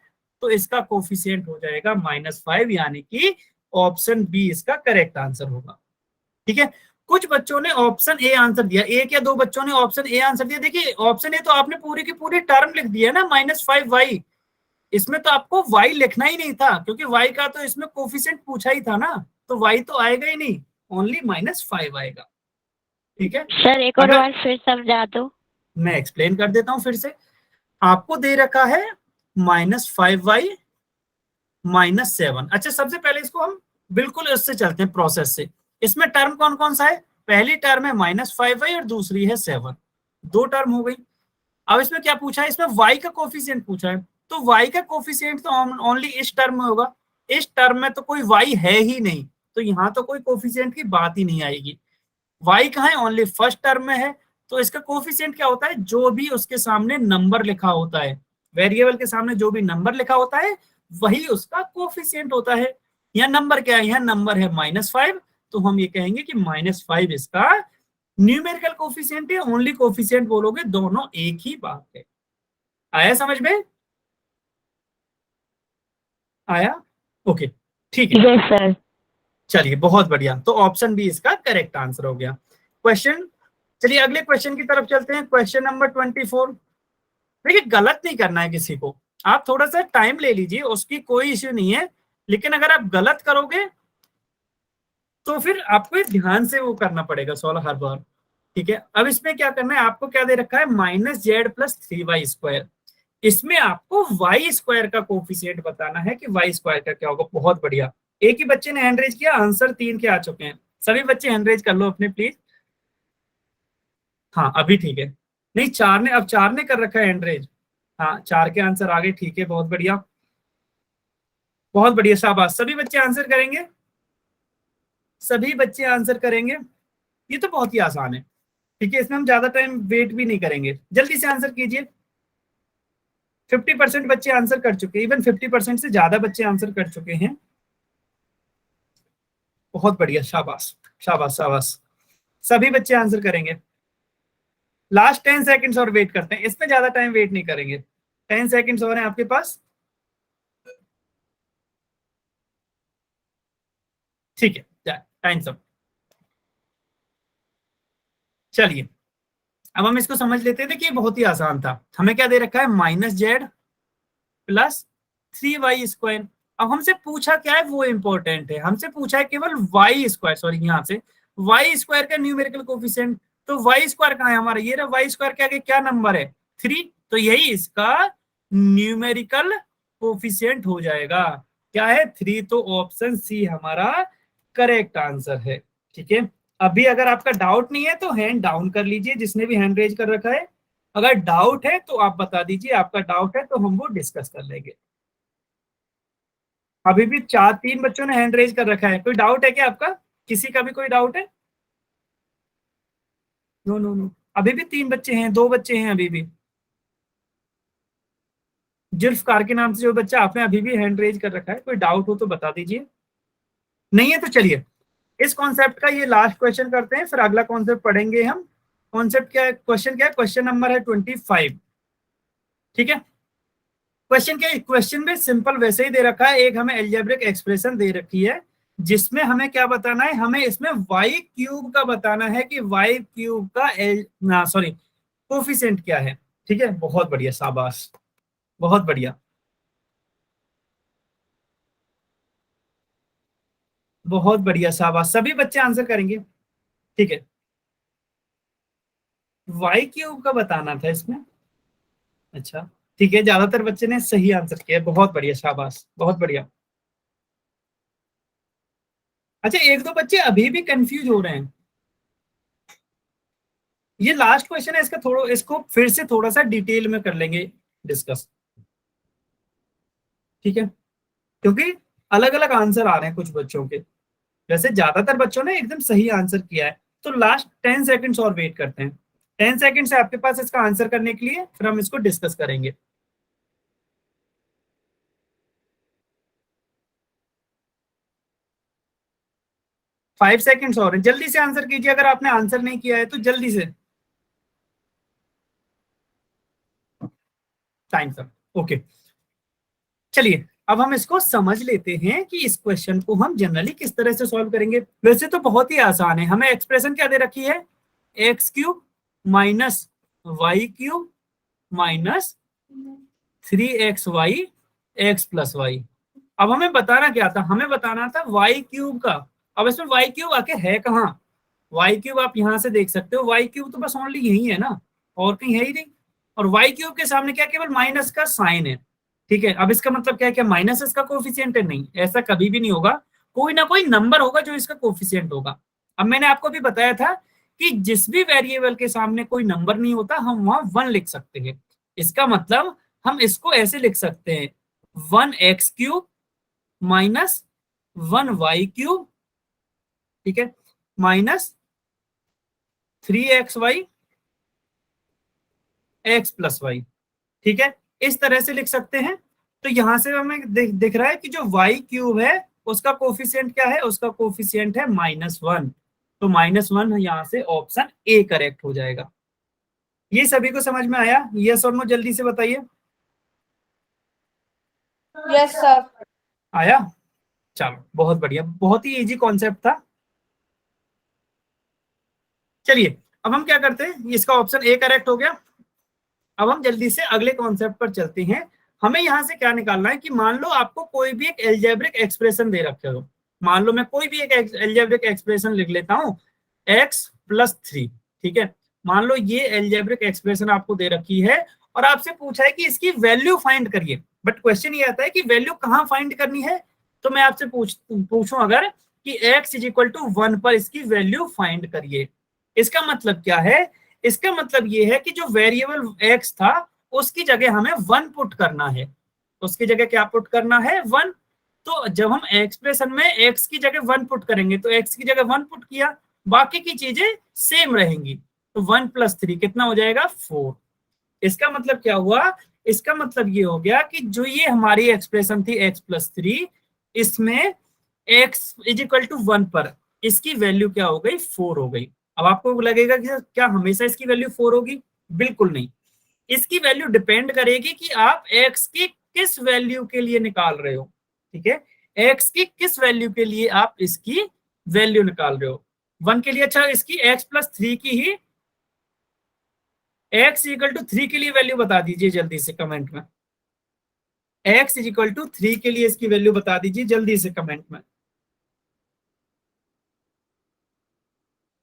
तो इसका कोफिशिएंट हो जाएगा -5, यानी कि ऑप्शन बी इसका करेक्ट आंसर होगा। ठीक है, कुछ बच्चों ने ऑप्शन ए आंसर दिया, एक या दो बच्चों ने ऑप्शन ए आंसर दिया। देखिए ऑप्शन ए तो आपने पूरी की पूरी टर्म लिख दी है ना, -5y, इसमें तो आपको y लिखना ही नहीं था, क्योंकि y का तो इसमें कोफिशिएंट पूछा ही था ना, तो y तो आएगा ही नहीं, ओनली -5 आएगा। ठीक है सर एक और अगर बार फिर समझा दो। मैं एक्सप्लेन कर देता हूं फिर से, आपको दे रखा है -5y -7। अच्छा, सबसे पहले इसको हम बिल्कुल इससे चलते हैं प्रोसेस से। इसमें टर्म कौन कौन सा है, पहली टर्म है -5y और दूसरी है 7, दो टर्म हो गई। अब इसमें क्या पूछा है, इसमें y का कोफिशिएंट पूछा है, तो y का कोफिशिएंट तो ओनली इस टर्म में होगा, इस टर्म में तो कोई y है ही नहीं, तो यहाँ तो कोई कोफिशिएंट की बात ही नहीं आएगी। y कहाँ है, ओनली फर्स्ट टर्म में है, तो इसका कोफिशिएंट क्या होता है, जो भी उसके सामने नंबर लिखा होता है, वेरिएबल के सामने जो भी नंबर लिखा होता है वही उसका कोफिशिएंट होता है। यहाँ नंबर क्या है, यहाँ नंबर है -5, तो हम ये कहेंगे कि -5 इसका न्यूमेरिकल कोफिशिएंट है, ओनली कोफिशिएंट बोलोगे, दोनों एक ही बात है। आया समझ में, आया, ओके, ठीक है। Yes sir. चलिए बहुत बढ़िया, तो ऑप्शन बी इसका करेक्ट आंसर हो गया। क्वेश्चन, चलिए अगले क्वेश्चन की तरफ चलते हैं, क्वेश्चन नंबर 24। देखिए गलत नहीं करना है किसी को, आप थोड़ा सा टाइम ले लीजिए, उसकी कोई इश्यू नहीं है, लेकिन अगर आप गलत करोगे तो फिर आपको ध्यान से वो करना पड़ेगा सॉल्व हर बार। ठीक है, अब इसमें क्या करना है, आपको क्या दे रखा है, -z+3y²। इसमें आपको y² का कोफिशिएंट बताना है कि y² का क्या होगा। बहुत बढ़िया, एक ही बच्चे ने हैंड रेज किया, आंसर 3 के आ चुके हैं। सभी बच्चे हैंड रेज कर लो अपने प्लीज। हाँ अभी ठीक है, नहीं 4 ने, अब 4 ने कर रखा है हैंड रेज। हाँ 4 के आंसर आ गए, ठीक है, बहुत बढ़िया, बहुत बढ़िया, शाबाश। सभी बच्चे आंसर करेंगे, सभी बच्चे आंसर करेंगे, ये तो बहुत ही आसान है। ठीक है, इसमें हम ज्यादा टाइम वेट भी नहीं करेंगे, जल्दी से आंसर कीजिए। 50% बच्चे आंसर कर चुके हैं, इवन 50% से ज्यादा बच्चे आंसर कर चुके हैं। बहुत बढ़िया, शाबाश शाबाश शाबाश, सभी बच्चे आंसर करेंगे। लास्ट 10 सेकंड्स और वेट करते हैं, इसमें ज्यादा टाइम वेट नहीं करेंगे, 10 सेकंड्स और हैं आपके पास। ठीक है, टाइम सब, चलिए अब हम इसको समझ लेते थे कि बहुत ही आसान था। हमें क्या दे रखा है, -z+3y²। अब हमसे पूछा क्या है, वो इंपॉर्टेंट है, हमसे पूछा है केवल y², सॉरी यहाँ से y² का न्यूमेरिकल कोफिशिएंट। तो y² कहाँ है हमारा, ये रहा, y² के आगे क्या नंबर है, 3, तो यही इसका न्यूमेरिकल कोफिशिएंट हो जाएगा। क्या है, 3, तो ऑप्शन सी हमारा करेक्ट आंसर है। ठीक है, अभी अगर आपका डाउट नहीं है तो हैंड डाउन कर लीजिए, जिसने भी हैंड रेज कर रखा है। अगर डाउट है तो आप बता दीजिए, आपका डाउट है तो हम वो डिस्कस कर लेंगे। अभी भी 3 बच्चों ने हैंड रेज कर रखा है, कोई डाउट है क्या आपका, किसी का भी कोई डाउट है? नो नो नो, अभी भी 3 बच्चे हैं, 2 बच्चे हैं अभी भी। जुल्फकार के नाम से जो बच्चा, आपने अभी भी हैंड रेज कर रखा है, कोई डाउट हो तो बता दीजिए। नहीं है तो चलिए इस कॉन्सेप्ट का ये लास्ट क्वेश्चन करते हैं, फिर अगला कॉन्सेप्ट पढ़ेंगे हम। कॉन्सेप्ट क्या है, क्वेश्चन क्या है, क्वेश्चन नंबर है 25। ठीक है, क्वेश्चन क्या है, क्वेश्चन में सिंपल वैसे ही दे रखा है, एक हमें एल्जेब्रिक एक्सप्रेशन दे रखी है जिसमें हमें क्या बताना है, हमें इसमें y क्यूब का बताना है कि y क्यूब का बताना है कि y क्यूब का कोफिशिएंट क्या है। ठीक है, बहुत बढ़िया, शाबाश, बहुत बढ़िया, बहुत बढ़िया, शाबाश, सभी बच्चे आंसर करेंगे। ठीक है, y क्यूब का बताना था इसमें। अच्छा, ठीक है, ज्यादातर बच्चे ने सही आंसर किया, बहुत बढ़िया, शाबाश, बहुत बढ़िया। अच्छा, एक दो बच्चे अभी भी कंफ्यूज हो रहे हैं। ये लास्ट क्वेश्चन है, इसका थोड़ा, इसको फिर से थोड़ा सा डिटेल में कर लेंगे डिस्कस। ठीक है, क्योंकि अलग अलग आंसर आ रहे हैं कुछ बच्चों के, वैसे ज्यादातर बच्चों ने एकदम सही आंसर किया है। तो लास्ट 10 सेकंड्स और वेट करते हैं। 10 सेकंड्स है आपके पास इसका आंसर करने के लिए, फिर हम इसको डिस्कस करेंगे। 5 सेकंड्स और हैं, जल्दी से आंसर कीजिए, अगर आपने आंसर नहीं किया है तो जल्दी से। Time sir, okay. चलिए, अब हम इसको समझ लेते हैं कि इस क्वेश्चन को हम जनरली किस तरह से सॉल्व करेंगे। वैसे तो बहुत ही आसान है, हमें एक्सप्रेशन क्या दे रखी है, x cube minus y cube minus 3xy x plus y. अब हमें बताना क्या था, हमें बताना था y क्यूब का। अब इसमें y क्यूब आके है कहाँ, y क्यूब आप यहां से देख सकते हो, y क्यूब तो बस ओनली यही है ना, और कहीं है ही नहीं। और y क्यूब के सामने क्या, केवल माइनस का साइन है। ठीक है, अब इसका मतलब क्या है, क्या माइनस इसका कोफिशिएंट है, नहीं, ऐसा कभी भी नहीं होगा, कोई ना कोई नंबर होगा जो इसका कोफिशिएंट होगा। अब मैंने आपको भी बताया था कि जिस भी वेरिएबल के सामने कोई नंबर नहीं होता, हम वहां 1 लिख सकते हैं। इसका मतलब हम इसको ऐसे लिख सकते हैं, 1x³ माइनस 1y³, ठीक है, minus 3xy x plus Y. ठीक है, इस तरह से लिख सकते हैं। तो यहां से हमें दिख रहा है कि जो y³ है उसका कोफिशिएंट क्या है, उसका कोफिशिएंट है -1। तो -1 यहां से ऑप्शन ए करेक्ट हो जाएगा। ये सभी को समझ में आया, यस और नो जल्दी से बताइए। Yes sir. आया, चलो बहुत बढ़िया, बहुत ही इजी कॉन्सेप्ट था। चलिए, अब हम क्या करते हैं, इसका ऑप्शन ए करेक्ट हो गया। अब हम जल्दी से अगले कॉन्सेप्ट पर चलते हैं। हमें यहां से क्या निकालना है कि मान लो आपको कोई भी एक एल्जेब्रिक एक्सप्रेशन दे रखे हो। मान लो मैं कोई भी एक एल्जेब्रिक एक्सप्रेशन लिख लेता हूं, x+3। ठीक है, मान लो ये एल्जेब्रिक एक्सप्रेशन आपको दे रखी है और आपसे पूछा है कि इसकी वैल्यू फाइंड करिए। बट क्वेश्चन ये आता है कि वैल्यू कहाँ फाइंड करनी है। तो मैं आपसे पूछूं अगर कि x=1 पर इसकी वैल्यू फाइंड करिए, इसका मतलब क्या है, इसका मतलब ये है कि जो वेरिएबल x था उसकी जगह हमें 1 पुट करना है। उसकी जगह क्या पुट करना है, 1। तो जब हम एक्सप्रेशन में x की जगह 1 पुट करेंगे, तो x की जगह 1 पुट किया, बाकी की चीजें सेम रहेंगी। तो 1 + 3 कितना हो जाएगा, 4। इसका मतलब क्या हुआ, इसका मतलब ये हो गया कि जो ये हमारी एक्सप्रेशन थी x+3, इसमें x=1 पर इसकी वैल्यू क्या हो गई, 4 हो गई। अब आपको लगेगा कि क्या हमेशा इसकी वैल्यू 4 होगी, बिल्कुल नहीं। इसकी वैल्यू डिपेंड करेगी कि आप x की किस वैल्यू के लिए निकाल रहे हो। ठीक है, x की किस वैल्यू के लिए आप इसकी वैल्यू निकाल रहे हो। 1 के लिए, अच्छा इसकी x+3 की ही x=3 के लिए वैल्यू बता दीजिए जल्दी से कमेंट में। x=3 के लिए इसकी वैल्यू बता दीजिए जल्दी से कमेंट में।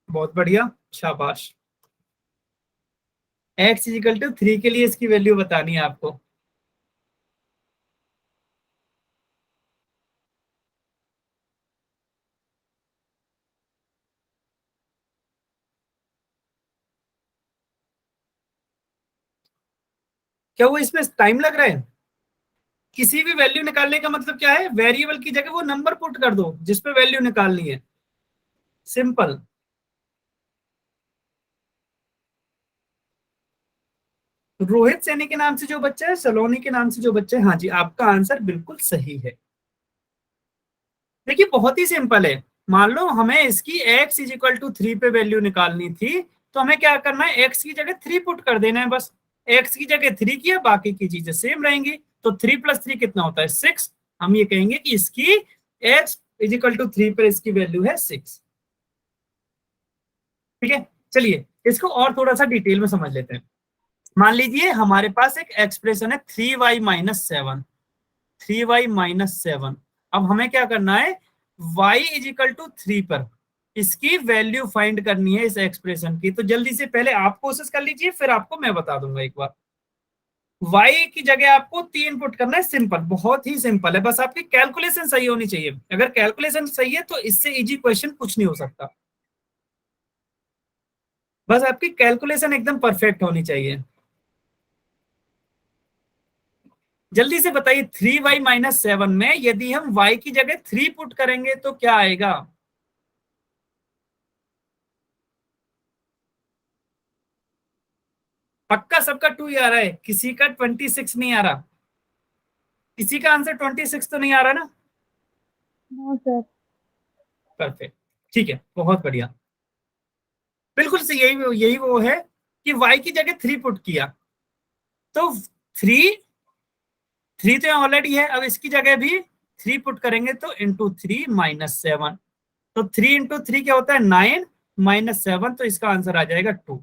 बहुत बढ़िया, शाबाश। x=3 के लिए इसकी वैल्यू बतानी है आपको। क्या वो इसमें टाइम लग रहा है, किसी भी वैल्यू निकालने का मतलब क्या है, वेरिएबल की जगह वो नंबर पुट कर दो जिस पे वैल्यू निकालनी है, सिंपल। रोहित सैनी के नाम से जो बच्चा है, सलोनी के नाम से जो बच्चा है, हाँ जी, आपका आंसर बिल्कुल सही है। देखिए बहुत ही सिंपल है। मान लो हमें इसकी x=3 पे वैल्यू निकालनी थी, तो हमें क्या करना है, x की जगह 3 पुट कर देना है बस। x की जगह 3 किया, बाकी की चीजें सेम रहेंगी। तो 3 + 3 कितना होता है, 6। हम ये कहेंगे कि इसकी इज इक्वल टू 3 पर इसकी वैल्यू है 6। ठीक है, चलिए इसको और थोड़ा सा डिटेल में समझ लेते हैं। मान लीजिए हमारे पास एक एक्सप्रेशन है 3y माइनस 7, 3y माइनस 7। अब हमें क्या करना है, y इज इक्वल टू 3 पर इसकी वैल्यू फाइंड करनी है इस एक्सप्रेशन की। तो जल्दी से पहले आप कोशिश कर लीजिए, फिर आपको मैं बता दूंगा एक बार। y की जगह आपको 3 पुट करना है, सिंपल, बहुत ही सिंपल है, बस आपकी कैलकुलेशन सही होनी चाहिए। अगर कैलकुलेशन सही है तो इससे इजी क्वेश्चन कुछ नहीं हो सकता, बस आपकी कैलकुलेशन एकदम परफेक्ट होनी चाहिए। जल्दी से बताइए 3y माइनस 7 में यदि हम y की जगह 3 पुट करेंगे तो क्या आएगा? पक्का सबका 2 ही आ रहा है, किसी का 26 नहीं आ रहा? किसी का आंसर 26 तो नहीं आ रहा ना? No sir. परफेक्ट, ठीक है, बहुत बढ़िया, बिल्कुल से यही वो है कि y की जगह 3 पुट किया तो 3 तो ऑलरेडी है, अब इसकी जगह भी 3 पुट करेंगे तो इंटू 3 माइनस 7। तो 3 इंटू 3 क्या होता है 9 माइनस 7, तो इसका आंसर आ जाएगा 2।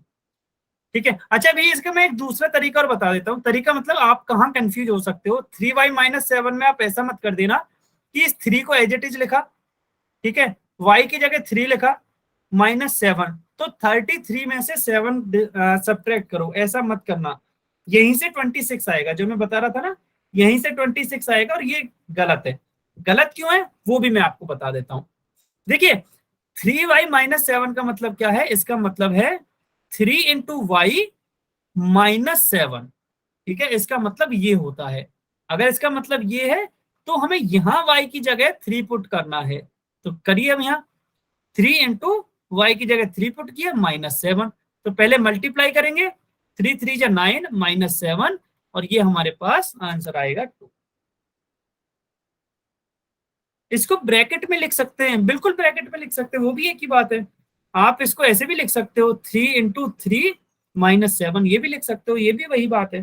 ठीक है, अच्छा भैया इसका मैं एक दूसरा तरीका और बता देता हूँ। तरीका मतलब आप कहाँ कंफ्यूज हो सकते हो, 3y माइनस 7 में आप ऐसा मत कर देना कि इस 3 को एज इट इज लिखा, ठीक है, y की जगह 3 लिखा माइनस 7, तो 33 में से 7 सब्ट्रैक्ट करो, ऐसा मत करना। यहीं से 26 आएगा, जो मैं बता रहा था ना, यहीं से 26 आएगा, और ये गलत है। गलत क्यों है वो भी मैं आपको बता देता हूँ। देखिए 3y माइनस 7 का मतलब क्या है, इसका मतलब है 3 इंटू वाई माइनस 7। ठीक है, इसका मतलब ये होता है। अगर इसका मतलब ये है तो हमें यहाँ y की जगह 3 पुट करना है, तो करिए हम यहाँ 3 इंटू वाई की जगह 3 पुट किया माइनस 7। तो पहले मल्टीप्लाई करेंगे, 3 3 जा 9 माइनस 7, और ये हमारे पास आंसर आएगा 2। इसको ब्रैकेट में लिख सकते हैं, बिल्कुल ब्रैकेट में लिख सकते हैं, वो भी एक ही बात है। आप इसको ऐसे भी लिख सकते हो 3 इंटू 3 माइनस 7, ये भी लिख सकते हो, ये भी वही बात है,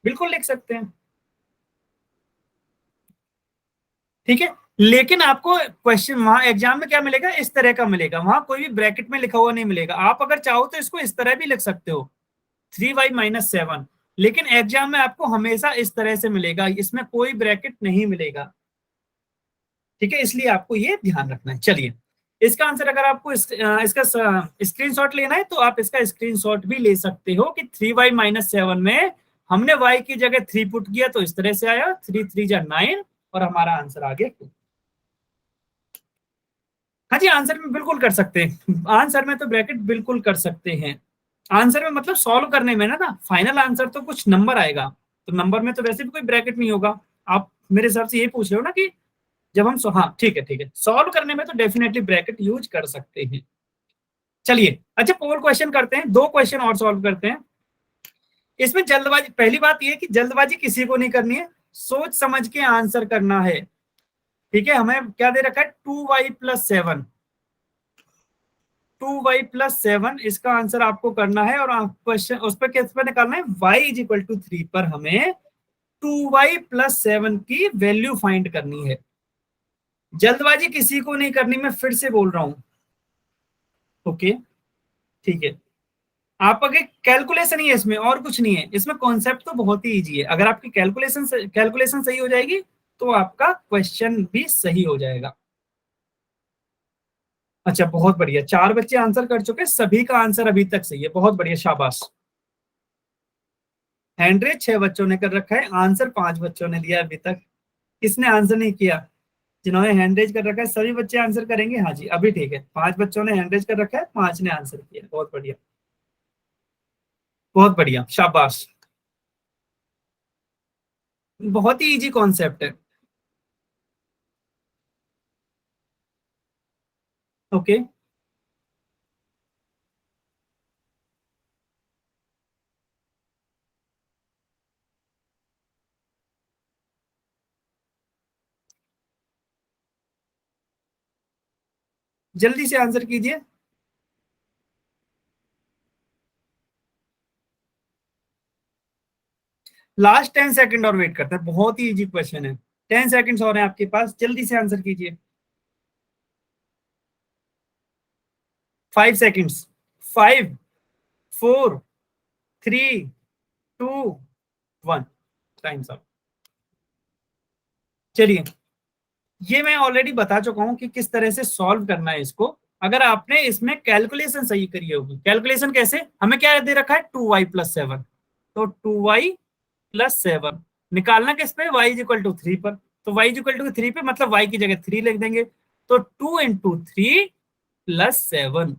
बिल्कुल लिख सकते हैं। ठीक है, लेकिन आपको क्वेश्चन वहां एग्जाम में क्या मिलेगा, इस तरह का मिलेगा, वहां कोई भी ब्रैकेट में लिखा हुआ नहीं मिलेगा। आप अगर चाहो तो इसको इस तरह भी लिख सकते हो 3y माइनस 7, लेकिन एग्जाम में आपको हमेशा इस तरह से मिलेगा, इसमें कोई ब्रैकेट नहीं मिलेगा। ठीक है, इसलिए आपको ये ध्यान रखना है। चलिए इसका आंसर अगर आपको इसका स्क्रीनशॉट लेना है तो आप इसका स्क्रीनशॉट भी ले सकते हो कि 3y माइनस 7 में हमने y की जगह 3 पुट किया तो इस तरह से आया, 3 3 जा 9, और हमारा आंसर आ गया 2। हाँ जी, आंसर में बिल्कुल कर सकते हैं, आंसर में तो ब्रैकेट बिल्कुल कर सकते हैं। आंसर में मतलब सॉल्व करने में ना फाइनल आंसर तो कुछ नंबर आएगा, तो नंबर में तो वैसे भी कोई ब्रैकेट नहीं होगा। आप मेरे हिसाब से ये पूछ रहे हो ना कि जब हम हाँ ठीक है, ठीक है, सॉल्व करने में तो डेफिनेटली ब्रैकेट यूज कर सकते हैं। चलिए अच्छा पोल क्वेश्चन करते हैं, 2 क्वेश्चन और सॉल्व करते हैं। इसमें जल्दबाजी, पहली बात ये कि जल्दबाजी किसी को नहीं करनी है, सोच समझ के आंसर करना है। ठीक है, हमें क्या दे रखा है 2y प्लस 7, 2y प्लस 7 इसका आंसर आपको करना है, और क्वेश्चन उस पर किस पर निकालना है, y इज इक्वल टू 3 पर हमें 2y प्लस 7 की वैल्यू फाइंड करनी है। जल्दबाजी किसी को नहीं करनी, मैं फिर से बोल रहा हूं। ओके, ठीक है, आप अगर कैलकुलेशन ही है इसमें, और कुछ नहीं है इसमें, कॉन्सेप्ट तो बहुत ही इजी है। अगर आपकी कैलकुलेशन सही हो जाएगी तो आपका क्वेश्चन भी सही हो जाएगा। अच्छा बहुत बढ़िया, 4 बच्चे आंसर कर चुके, सभी का आंसर अभी तक सही है, बहुत बढ़िया, शाबाश। हैंड्रेज 6 बच्चों ने कर रखा है, आंसर 5 बच्चों ने दिया अभी तक। किसने आंसर नहीं किया? जिन्होंने हैंड्रेज कर रखा है सभी बच्चे आंसर करेंगे। हाँ जी अभी ठीक है, 5 बच्चों ने हैंड्रेज कर रखा है, 5 ने आंसर किया, बहुत बढ़िया, बहुत बढ़िया, शाबाश। बहुत ही इजी कॉन्सेप्ट है। ओके, जल्दी से आंसर कीजिए। लास्ट 10 सेकंड और वेट करते हैं, बहुत ही इजी क्वेश्चन है, 10 सेकंड्स और हैं आपके पास, जल्दी से आंसर कीजिए। 5 सेकेंड्स, 5 4 3 2 1, टाइम्स अप। चलिए, ये मैं ऑलरेडी बता चुका हूं कि किस तरह से सॉल्व करना है इसको। अगर आपने इसमें कैलकुलेशन सही करी होगी, कैलकुलेशन कैसे, हमें क्या दे रखा है 2y + 7, तो 2y + 7 निकालना किस पे, y = 3 पर, तो y = 3 पे मतलब y की जगह 3 लिख देंगे, तो 2 × 3 + 7,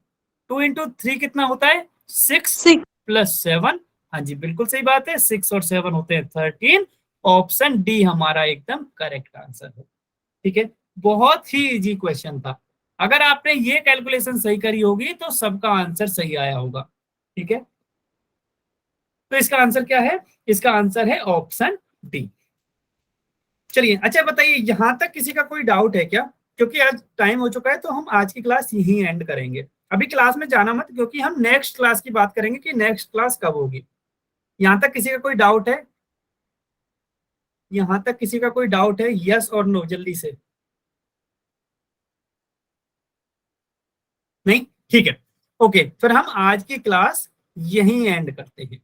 2 × 3 कितना होता है 6 + 7, हाँ जी बिल्कुल सही बात है, 6 और 7 होते हैं 13, ऑप्शन डी हमारा एकदम करेक्ट आंसर है। ठीक है, बहुत ही इजी क्वेश्चन था, अगर आपने ये कैलकुलेशन सही करी होगी तो सबका आंसर सही आया होगा। ठीक है, तो इसका आंसर क्या है, इसका आंसर है ऑप्शन डी। चलिए, अच्छा बताइए, यहां तक किसी का कोई डाउट है क्या, क्योंकि आज टाइम हो चुका है तो हम आज की क्लास यहीं एंड करेंगे। अभी क्लास में जाना मत, क्योंकि हम नेक्स्ट क्लास की बात करेंगे कि नेक्स्ट क्लास कब होगी। यहां तक किसी का कोई डाउट है, यहां तक किसी का कोई डाउट है, यस और नो जल्दी से। नहीं, ठीक है, ओके, फिर हम आज की क्लास यहीं एंड करते हैं।